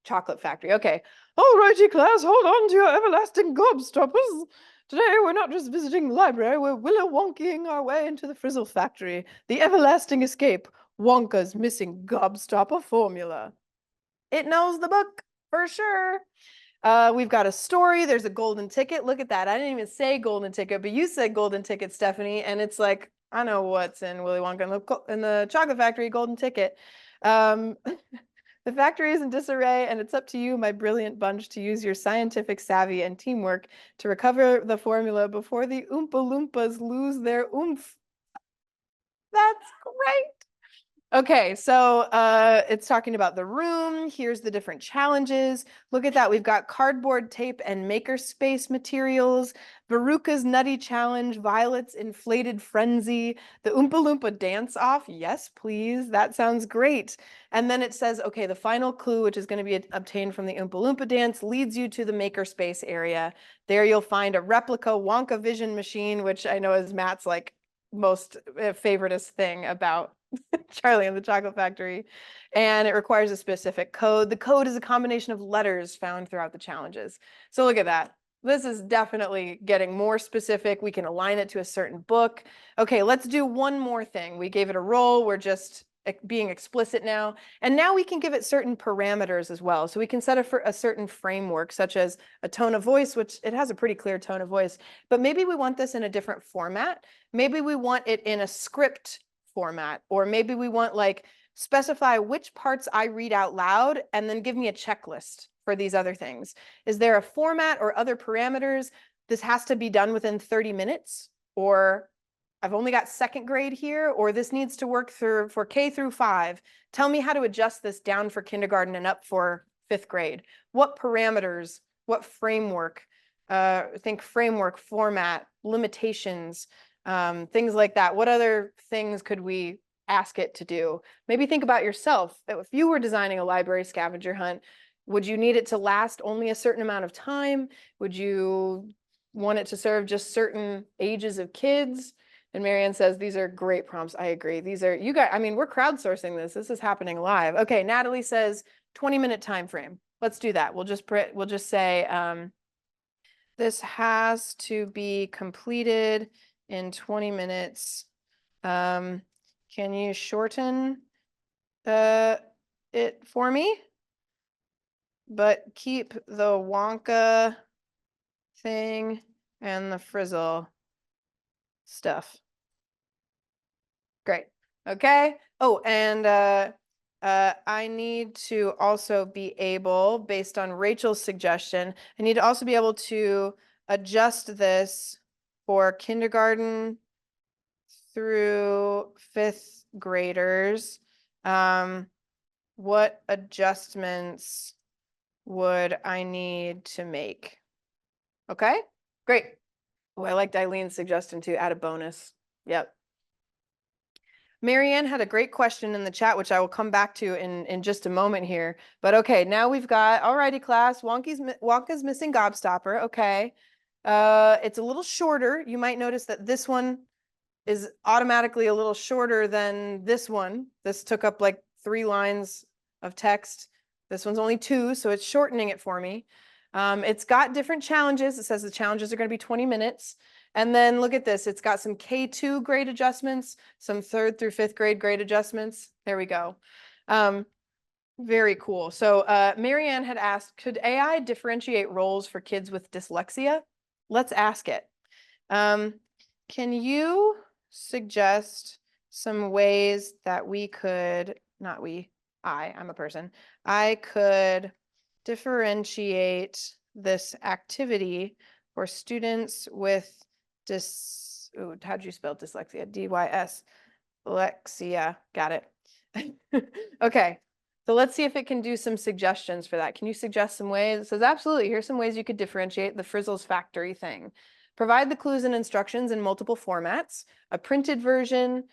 Chocolate Factory. Okay. All righty, class, hold on to your everlasting gobstoppers. Today, we're not just visiting the library, we're willow wonkying our way into the Frizzle Factory. The everlasting escape, Wonka's missing gobstopper formula. It knows the book for sure. We've got a story. There's a golden ticket. Look at that. I didn't even say golden ticket, but you said golden ticket, Stephanie. And it's like, I know what's in Willy Wonka in the Chocolate Factory, golden ticket. The factory is in disarray, and it's up to you, my brilliant bunch, to use your scientific savvy and teamwork to recover the formula before the Oompa Loompas lose their oomph. That's great. Okay, so it's talking about the room. Here's the different challenges. Look at that. We've got cardboard tape and makerspace materials. Veruca's Nutty Challenge, Violet's Inflated Frenzy, the Oompa Loompa Dance Off. Yes, please. That sounds great. And then it says, okay, the final clue, which is going to be obtained from the Oompa Loompa dance, leads you to the makerspace area. There you'll find a replica Wonka Vision machine, which I know is Matt's like most favoritist thing about Charlie and the Chocolate Factory, and it requires a specific code. The code is a combination of letters found throughout the challenges. So look at that. This is definitely getting more specific. We can align it to a certain book. Okay, let's do one more thing. We gave it a role. We're just being explicit now. And now we can give it certain parameters as well. So we can set a certain framework, such as a tone of voice, which it has a pretty clear tone of voice. But maybe we want this in a different format. Maybe we want it in a script format, or maybe we want like specify which parts I read out loud and then give me a checklist for these other things. Is there a format or other parameters? This has to be done within 30 minutes, or I've only got second grade here, or this needs to work for K through 5. Tell me how to adjust this down for kindergarten and up for 5th grade. What parameters, what framework, think framework, format, limitations, things like that. What other things could we ask it to do? Maybe think about yourself. If you were designing a library scavenger hunt, would you need it to last only a certain amount of time? Would you want it to serve just certain ages of kids? And Marianne says, these are great prompts. I agree. These are, you guys, I mean, we're crowdsourcing this. This is happening live. Okay, Natalie says 20-minute time frame. Let's do that. We'll just say, this has to be completed in 20 minutes. Can you shorten it for me? But keep the Wonka thing and the Frizzle stuff. Great. Okay. Oh, and I need to also be able, based on Rachel's suggestion, I need to also be able to adjust this for kindergarten through 5th graders. What adjustments would I need to make? Okay, great. Oh, I liked Eileen's suggestion to add a bonus. Yep. Marianne had a great question in the chat, which I will come back to in just a moment here. But okay, now we've got, alrighty class, Wonka's missing gobstopper. Okay. It's a little shorter. You might notice that this one is automatically a little shorter than this one. This took up like 3 lines of text. This one's only 2, so it's shortening it for me. It's got different challenges. It says the challenges are going to be 20 minutes. And then look at this. It's got some K2 grade adjustments, some 3rd through 5th grade grade adjustments. There we go. Very cool. So Marianne had asked, could AI differentiate roles for kids with dyslexia? Let's ask it. Can you suggest some ways that we could, not we, I'm a person, I could differentiate this activity for students with how'd you spell dyslexia? D-Y-S, dyslexia, got it. Okay, so let's see if it can do some suggestions for that. Can you suggest some ways? It says, absolutely, here's some ways you could differentiate the Frizzle's factory thing. Provide the clues and instructions in multiple formats, a printed version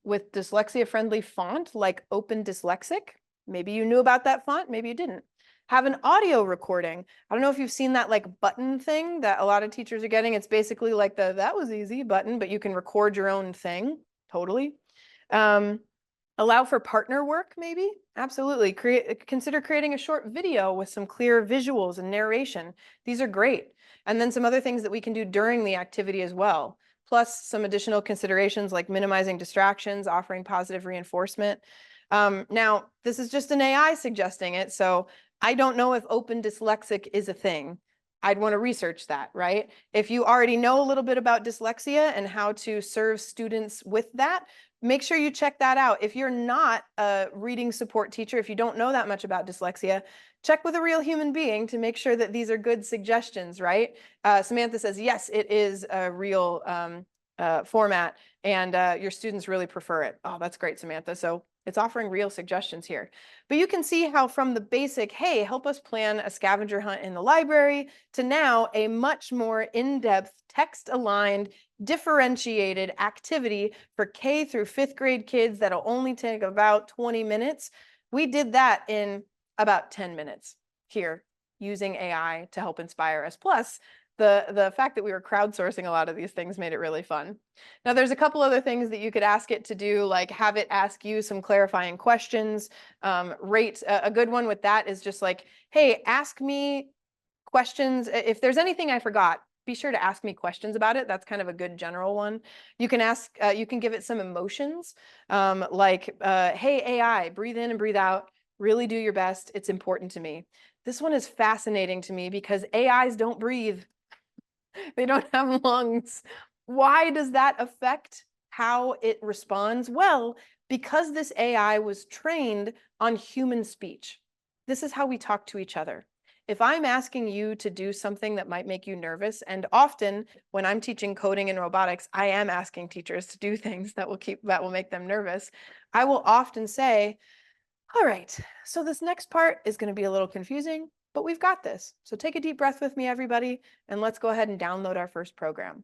with dyslexia-friendly font like Open Dyslexic. Maybe you knew about that font, maybe you didn't. Have an audio recording. I don't know if you've seen that like button thing that a lot of teachers are getting. It's basically like the that was easy button, but you can record your own thing. Totally. Allow for partner work, maybe? Absolutely. Consider creating a short video with some clear visuals and narration. These are great. And then some other things that we can do during the activity as well. Plus some additional considerations like minimizing distractions, offering positive reinforcement. Now, this is just an AI suggesting it, so I don't know if Open Dyslexic is a thing. I'd want to research that, right? If you already know a little bit about dyslexia and how to serve students with that, make sure you check that out. If you're not a reading support teacher, if you don't know that much about dyslexia, check with a real human being to make sure that these are good suggestions, right? Samantha says, yes, it is a real format and your students really prefer it. Oh, that's great, Samantha. So it's offering real suggestions here. But you can see how from the basic, hey, help us plan a scavenger hunt in the library, to now a much more in-depth, text-aligned, differentiated activity for K through 5th grade kids that'll only take about 20 minutes. We did that in about 10 minutes here using AI to help inspire us. Plus, the fact that we were crowdsourcing a lot of these things made it really fun. Now, there's a couple other things that you could ask it to do, like have it ask you some clarifying questions. A good one with that is just like, hey, ask me questions. If there's anything I forgot, be sure to ask me questions about it. That's kind of a good general one. You can ask, you can give it some emotions, like, hey, AI, breathe in and breathe out. Really do your best. It's important to me. This one is fascinating to me because AIs don't breathe. They don't have lungs. Why does that affect how it responds? Well, because this AI was trained on human speech. This is how we talk to each other. If I'm asking you to do something that might make you nervous, and often when I'm teaching coding and robotics, I am asking teachers to do things that will make them nervous. I will often say, all right, so this next part is going to be a little confusing, but we've got this. So take a deep breath with me, everybody, and let's go ahead and download our first program.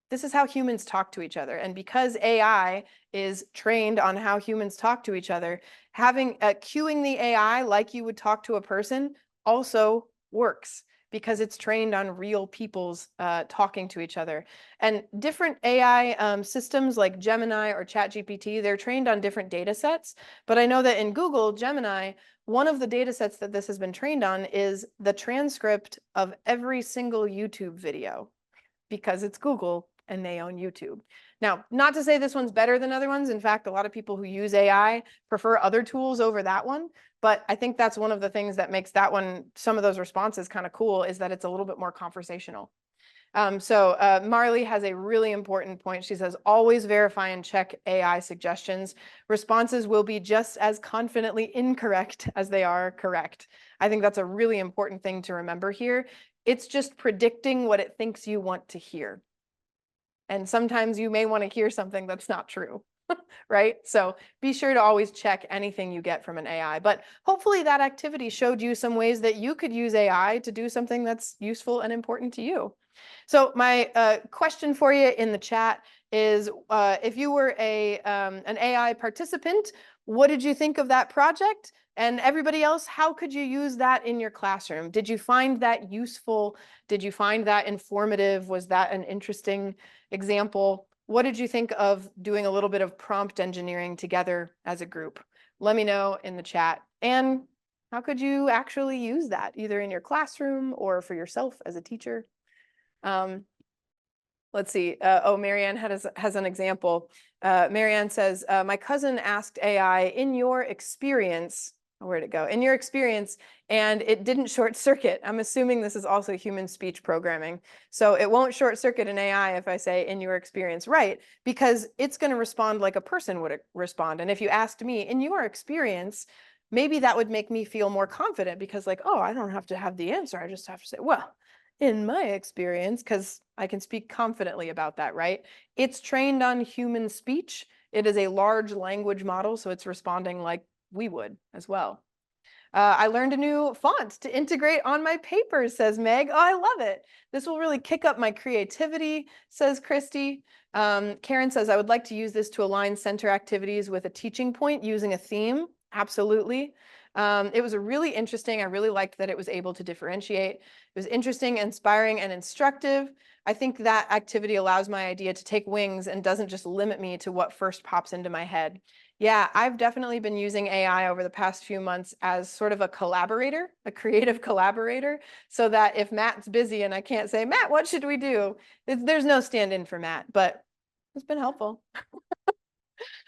This is how humans talk to each other. And because AI is trained on how humans talk to each other, having cueing the AI like you would talk to a person also works because it's trained on real people's talking to each other. And different AI systems like Gemini or ChatGPT, they're trained on different data sets. But I know that in Google Gemini, one of the data sets that this has been trained on is the transcript of every single YouTube video, because it's Google and they own YouTube. Now, not to say this one's better than other ones. In fact, a lot of people who use AI prefer other tools over that one. But I think that's one of the things that makes that one, some of those responses kind of cool, is that it's a little bit more conversational. Marley has a really important point. She says, always verify and check AI suggestions. Responses will be just as confidently incorrect as they are correct. I think that's a really important thing to remember here. It's just predicting what it thinks you want to hear. And sometimes you may want to hear something that's not true, right? So be sure to always check anything you get from an AI. But hopefully that activity showed you some ways that you could use AI to do something that's useful and important to you. So my question for you in the chat is, if you were an AI participant, what did you think of that project? And everybody else, how could you use that in your classroom? Did you find that useful? Did you find that informative? Was that an interesting example? What did you think of doing a little bit of prompt engineering together as a group? Let me know in the chat. And How could you actually use that either in your classroom or for yourself as a teacher? Let's see. Oh, Marianne has an example. Marianne says, my cousin asked AI, in your experience, where'd it go? In your experience, and it didn't short circuit. I'm assuming this is also human speech programming. So it won't short circuit an AI if I say in your experience, right? Because it's going to respond like a person would respond. And if you asked me, in your experience, maybe that would make me feel more confident because like, oh, I don't have to have the answer. I just have to say, well, in my experience, because I can speak confidently about that, right? It's trained on human speech. It is a large language model, so it's responding like we would as well. I learned a new font to integrate on my papers, says Meg. Oh, I love it. This will really kick up my creativity, says Christy. Karen says, I would like to use this to align center activities with a teaching point using a theme. Absolutely. It was a really interesting. I really liked that it was able to differentiate. It was interesting, inspiring, and instructive. I think that activity allows my idea to take wings and doesn't just limit me to what first pops into my head. Yeah, I've definitely been using AI over the past few months as sort of a collaborator, a creative collaborator, so that if Matt's busy and I can't say, Matt, what should we do? There's no stand-in for Matt, but it's been helpful.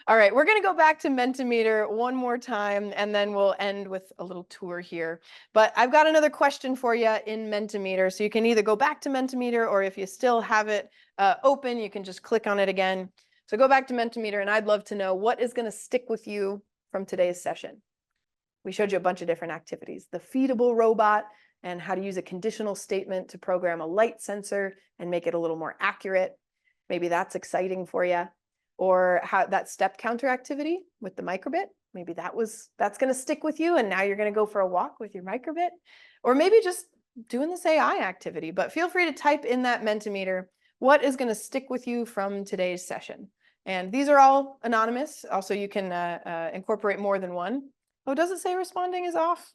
All right, we're going to go back to Mentimeter one more time, and then we'll end with a little tour here. But I've got another question for you in Mentimeter, so you can either go back to Mentimeter, or if you still have it open, you can just click on it again. So go back to Mentimeter, and I'd love to know what is going to stick with you from today's session. We showed you a bunch of different activities, the feedable robot, and how to use a conditional statement to program a light sensor and make it a little more accurate. Maybe that's exciting for you. Or how that step counter activity with the microbit, maybe that's going to stick with you, and now you're going to go for a walk with your microbit. Or maybe just doing this AI activity. But feel free to type in that Mentimeter what is going to stick with you from today's session. And these are all anonymous. Also, you can incorporate more than one. Oh, does it say responding is off?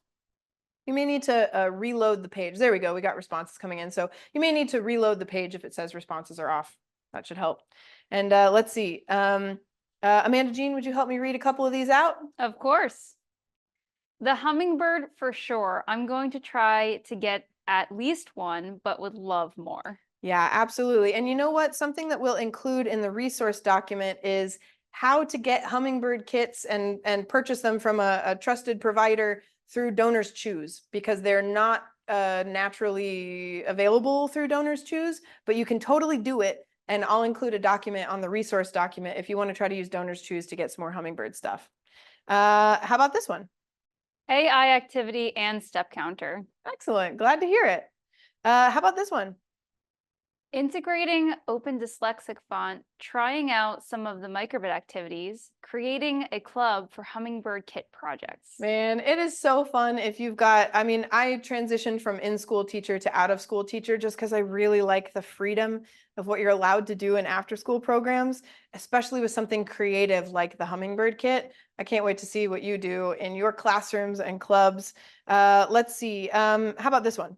You may need to reload the page. There we go. We got responses coming in. So you may need to reload the page if it says responses are off. That should help. And let's see. Amanda Jean, would you help me read a couple of these out? Of course. The hummingbird for sure. I'm going to try to get at least one, but would love more. Yeah, absolutely. And you know what? Something that we'll include in the resource document is how to get hummingbird kits and purchase them from a trusted provider through Donors Choose, because they're not naturally available through Donors Choose, but you can totally do it. And I'll include a document on the resource document if you want to try to use Donors Choose to get some more hummingbird stuff. How about this one? AI activity and step counter. Excellent. Glad to hear it. How about this one? Integrating open dyslexic font, trying out some of the microbit activities, creating a club for hummingbird kit projects. Man, it is so fun if you've got, I mean, I transitioned from in-school teacher to out-of-school teacher just because I really like the freedom of what you're allowed to do in after-school programs, especially with something creative like the hummingbird kit. I can't wait to see what you do in your classrooms and clubs. Let's see. How about this one?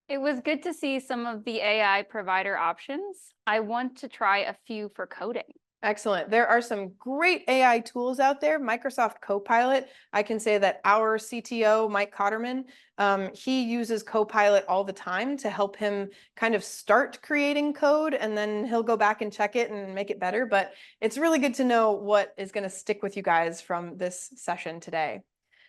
It was good to see some of the AI provider options. I want to try a few for coding. Excellent. There are some great AI tools out there. Microsoft Copilot. I can say that our CTO, Mike Cotterman, he uses Copilot all the time to help him kind of start creating code, and then he'll go back and check it and make it better. But it's really good to know what is going to stick with you guys from this session today.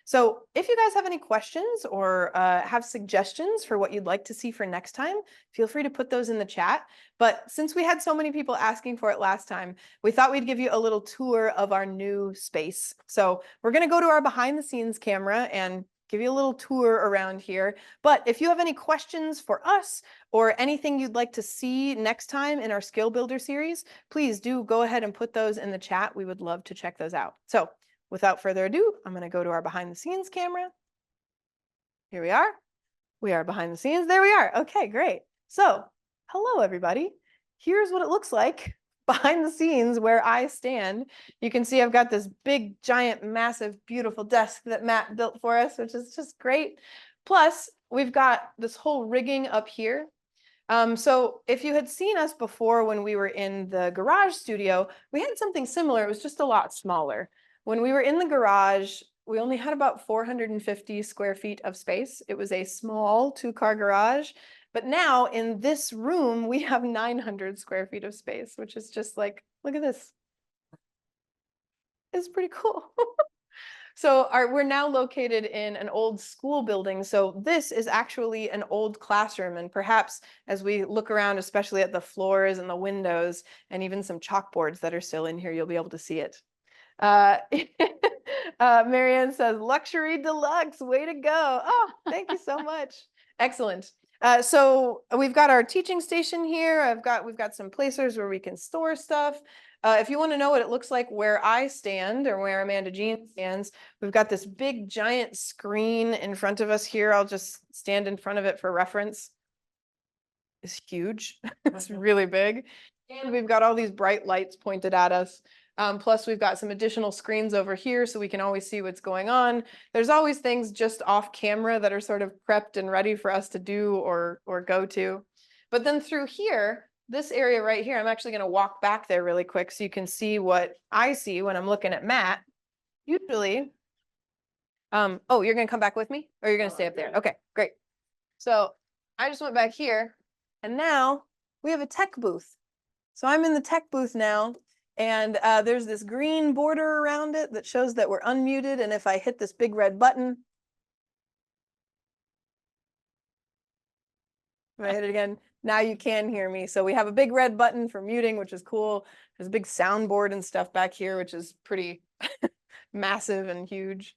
So if you guys have any questions or have suggestions for what you'd like to see for next time, feel free to put those in the chat. But since we had so many people asking for it last time, we thought we'd give you a little tour of our new space. So we're going to go to our behind the scenes camera and give you a little tour around here. But if you have any questions for us or anything you'd like to see next time in our Skill Builder series, please do go ahead and put those in the chat. We would love to check those out. So without further ado, I'm going to go to our behind the scenes camera. Here we are. We are behind the scenes. There we are. Okay, great. So hello, everybody. Here's what it looks like behind the scenes where I stand. You can see I've got this big, giant, massive, beautiful desk that Matt built for us, which is just great. Plus, we've got this whole rigging up here. So if you had seen us before when we were in the garage studio, we had something similar. It was just a lot smaller. When we were in the garage, we only had about 450 square feet of space. It was a small 2-car garage. But now in this room, we have 900 square feet of space, which is just like, look at this. It's pretty cool. So we're now located in an old school building. So this is actually an old classroom. And perhaps as we look around, especially at the floors and the windows, and even some chalkboards that are still in here, you'll be able to see it. Marianne says, luxury deluxe, way to go. Oh, thank you so much. Excellent. So we've got our teaching station here. We've got some placers where we can store stuff. If you want to know what it looks like where I stand or where Amanda Jean stands, we've got this big giant screen in front of us here. I'll just stand in front of it for reference. It's huge. It's really big. And we've got all these bright lights pointed at us. Plus we've got some additional screens over here so we can always see what's going on. There's always things just off camera that are sort of prepped and ready for us to do or go to. But then through here, this area right here, I'm actually going to walk back there really quick so you can see what I see when I'm looking at Matt. Usually, oh, you're going to come back with me or you're going to stay up there? Okay, great. So I just went back here and now we have a tech booth. So I'm in the tech booth now and there's this green border around it that shows that we're unmuted. And if I hit this big red button, if I hit it again, now you can hear me. So we have a big red button for muting, which is cool. There's a big soundboard and stuff back here, which is pretty massive and huge.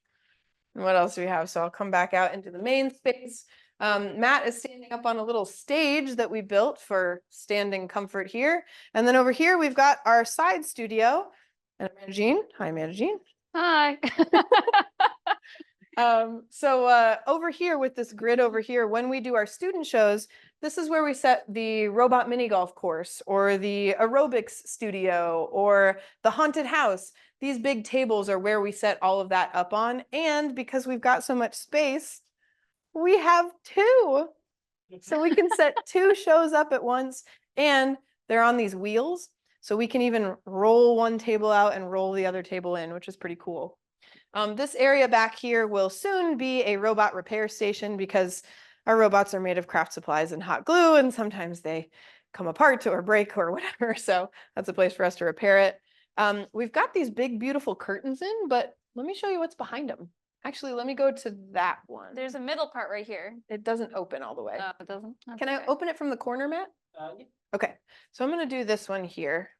And what else do we have? So I'll come back out into the main space. Matt is standing up on a little stage that we built for standing comfort here. And then over here, we've got our side studio. And Amanda Jean. Hi, Amanda Jean. Hi. So over here with this grid over here, when we do our student shows, this is where we set the robot mini golf course or the aerobics studio or the haunted house. These big tables are where we set all of that up on. And because we've got so much space, we have 2. So we can set 2 shows up at once and they're on these wheels. So we can even roll one table out and roll the other table in, which is pretty cool. This area back here will soon be a robot repair station because our robots are made of craft supplies and hot glue, and sometimes they come apart or break or whatever. So that's a place for us to repair it. We've got these big, beautiful curtains in, but let me show you what's behind them. Actually, let me go to that one. There's a middle part right here. It doesn't open all the way. Oh, it doesn't? That's Can I okay. open it from the corner, Matt? Yeah. Okay, so I'm going to do this one here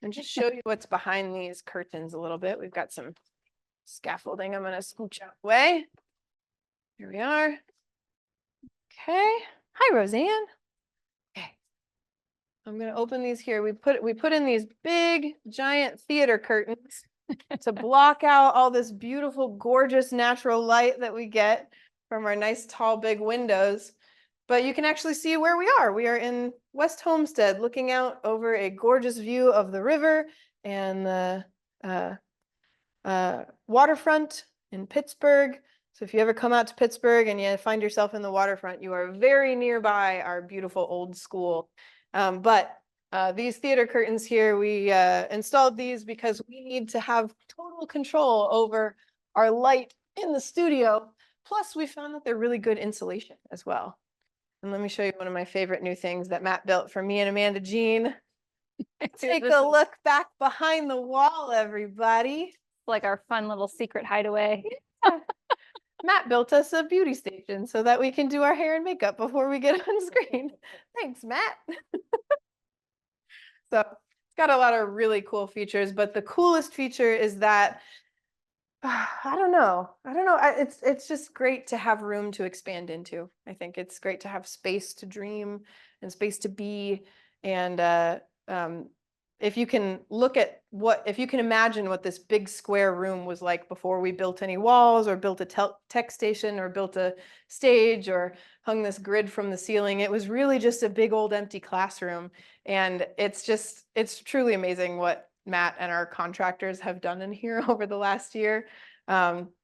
and just show you what's behind these curtains a little bit. We've got some scaffolding. I'm going to scooch out the way. Here we are. Okay. Hi, Roseanne. Okay. I'm going to open these here. We put in these big, giant theater curtains to block out all this beautiful, gorgeous natural light that we get from our nice, tall, big windows. But you can actually see where we are. We are in West Homestead, looking out over a gorgeous view of the river and the waterfront in Pittsburgh. So if you ever come out to Pittsburgh and you find yourself in the waterfront, you are very nearby our beautiful old school. But these theater curtains here, we installed these because we need to have total control over our light in the studio. Plus, we found that they're really good insulation as well. And let me show you one of my favorite new things that Matt built for me and Amanda Jean. Take a look back behind the wall, everybody. Like our fun little secret hideaway. Yeah. Matt built us a beauty station so that we can do our hair and makeup before we get on screen. Thanks, Matt. So it's got a lot of really cool features, but the coolest feature is that I don't know. It's just great to have room to expand into. I think it's great to have space to dream and space to be. And if you can if you can imagine what this big square room was like before we built any walls or built a tech station or built a stage or hung this grid from the ceiling, it was really just a big old empty classroom. And it's truly amazing what Matt and our contractors have done in here over the last year.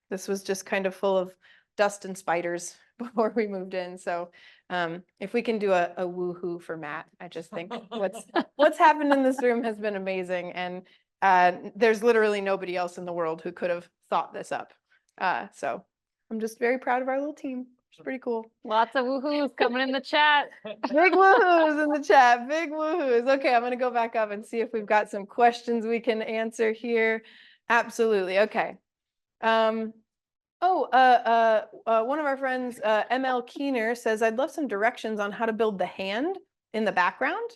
This was just kind of full of dust and spiders before we moved in. So if we can do a woohoo for Matt, I just think what's happened in this room has been amazing. And there's literally nobody else in the world who could have thought this up. So I'm just very proud of our little team. It's pretty cool. Lots of woohoos coming in the chat. Big woohoos in the chat. Big woohoos. Okay, I'm going to go back up and see if we've got some questions we can answer here. Absolutely. Okay. One of our friends, ML Keener, says, I'd love some directions on how to build the hand in the background.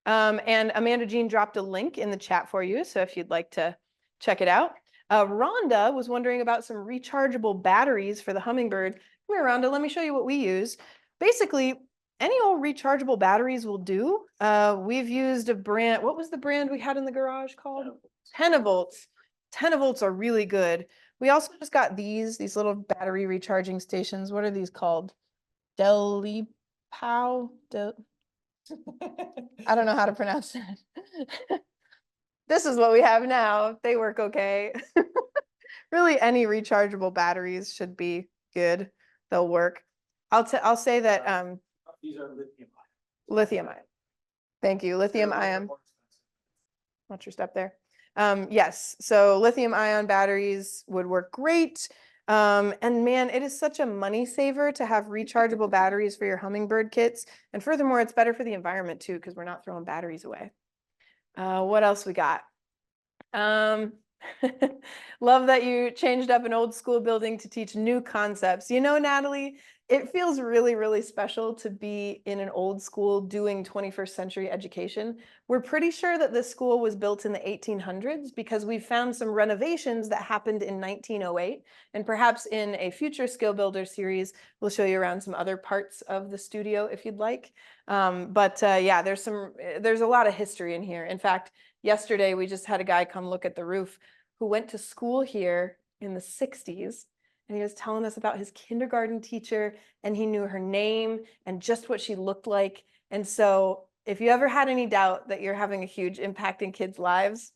And Amanda Jean dropped a link in the chat for you, so if you'd like to check it out. Rhonda was wondering about some rechargeable batteries for the Hummingbird. Come here, Rhonda, let me show you what we use. Basically, any old rechargeable batteries will do. We've used a brand, what was the brand we had in the garage called? Tenavolts. Tenavolts are really good. We also just got these little battery recharging stations. What are these called? Delipow? I don't know how to pronounce that. This is what we have now. They work okay. Really, any rechargeable batteries should be good. They'll work. I'll say that These are lithium ion. lithium ion. Thank you. Lithium ion. Watch your step there. Yes, so lithium ion batteries would work great. And man, it is such a money saver to have rechargeable batteries for your Hummingbird kits. And furthermore, it's better for the environment too, because we're not throwing batteries away. What else we got? Love that you changed up an old school building to teach new concepts. You know, Natalie, it feels really, really special to be in an old school doing 21st century education. We're pretty sure that this school was built in the 1800s because we found some renovations that happened in 1908. And perhaps in a future Skill Builder series, we'll show you around some other parts of the studio if you'd like. Yeah, there's a lot of history in here. In fact, yesterday we just had a guy come look at the roof who went to school here in the 60s. And he was telling us about his kindergarten teacher, and he knew her name and just what she looked like. And so if you ever had any doubt that you're having a huge impact in kids' lives,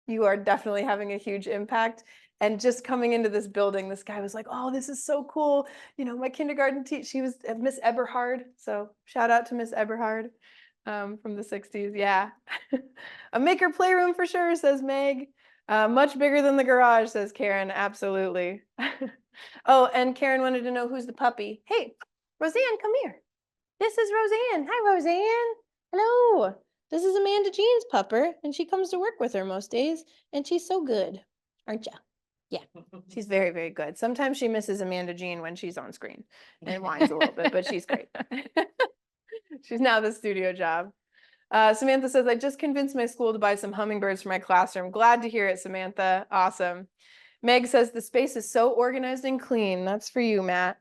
you are definitely having a huge impact. And just coming into this building, this guy was like, oh, this is so cool. You know, my kindergarten teacher, she was Miss Eberhard. So shout out to Miss Eberhard from the 60s. Yeah. A maker playroom for sure, says Meg. Much bigger than the garage, says Karen. Absolutely. Oh, and Karen wanted to know who's the puppy. Hey, Roseanne, come here. This is Roseanne. Hi, Roseanne. Hello. This is Amanda Jean's pupper, and she comes to work with her most days, and she's so good, aren't ya? Yeah, she's very, very good. Sometimes she misses Amanda Jean when she's on screen and whines a little bit, but she's great. She's now the studio job. Samantha says, I just convinced my school to buy some hummingbirds for my classroom. Glad to hear it, Samantha. Awesome. Meg says, the space is so organized and clean. That's for you, Matt.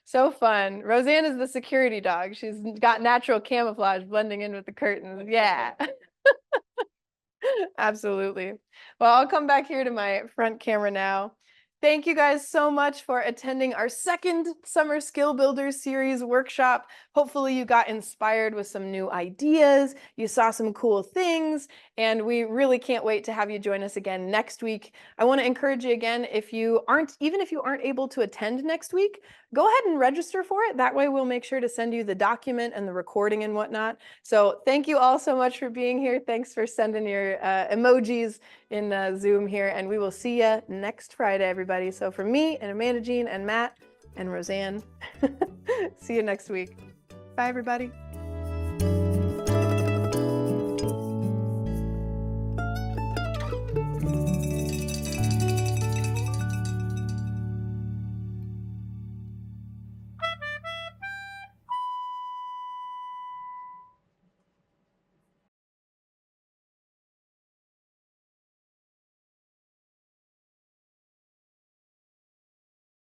So fun. Roseanne is the security dog. She's got natural camouflage blending in with the curtains. Yeah. Absolutely. Well, I'll come back here to my front camera now. Thank you guys so much for attending our second Summer Skill Builders series workshop. Hopefully you got inspired with some new ideas, you saw some cool things, and we really can't wait to have you join us again next week. I want to encourage you again, even if you aren't able to attend next week, go ahead and register for it. That way we'll make sure to send you the document and the recording and whatnot. So thank you all so much for being here. Thanks for sending your emojis in Zoom here, and we will see you next Friday, everybody. So for me and Amanda Jean and Matt and Roseanne, see you next week. Bye, everybody.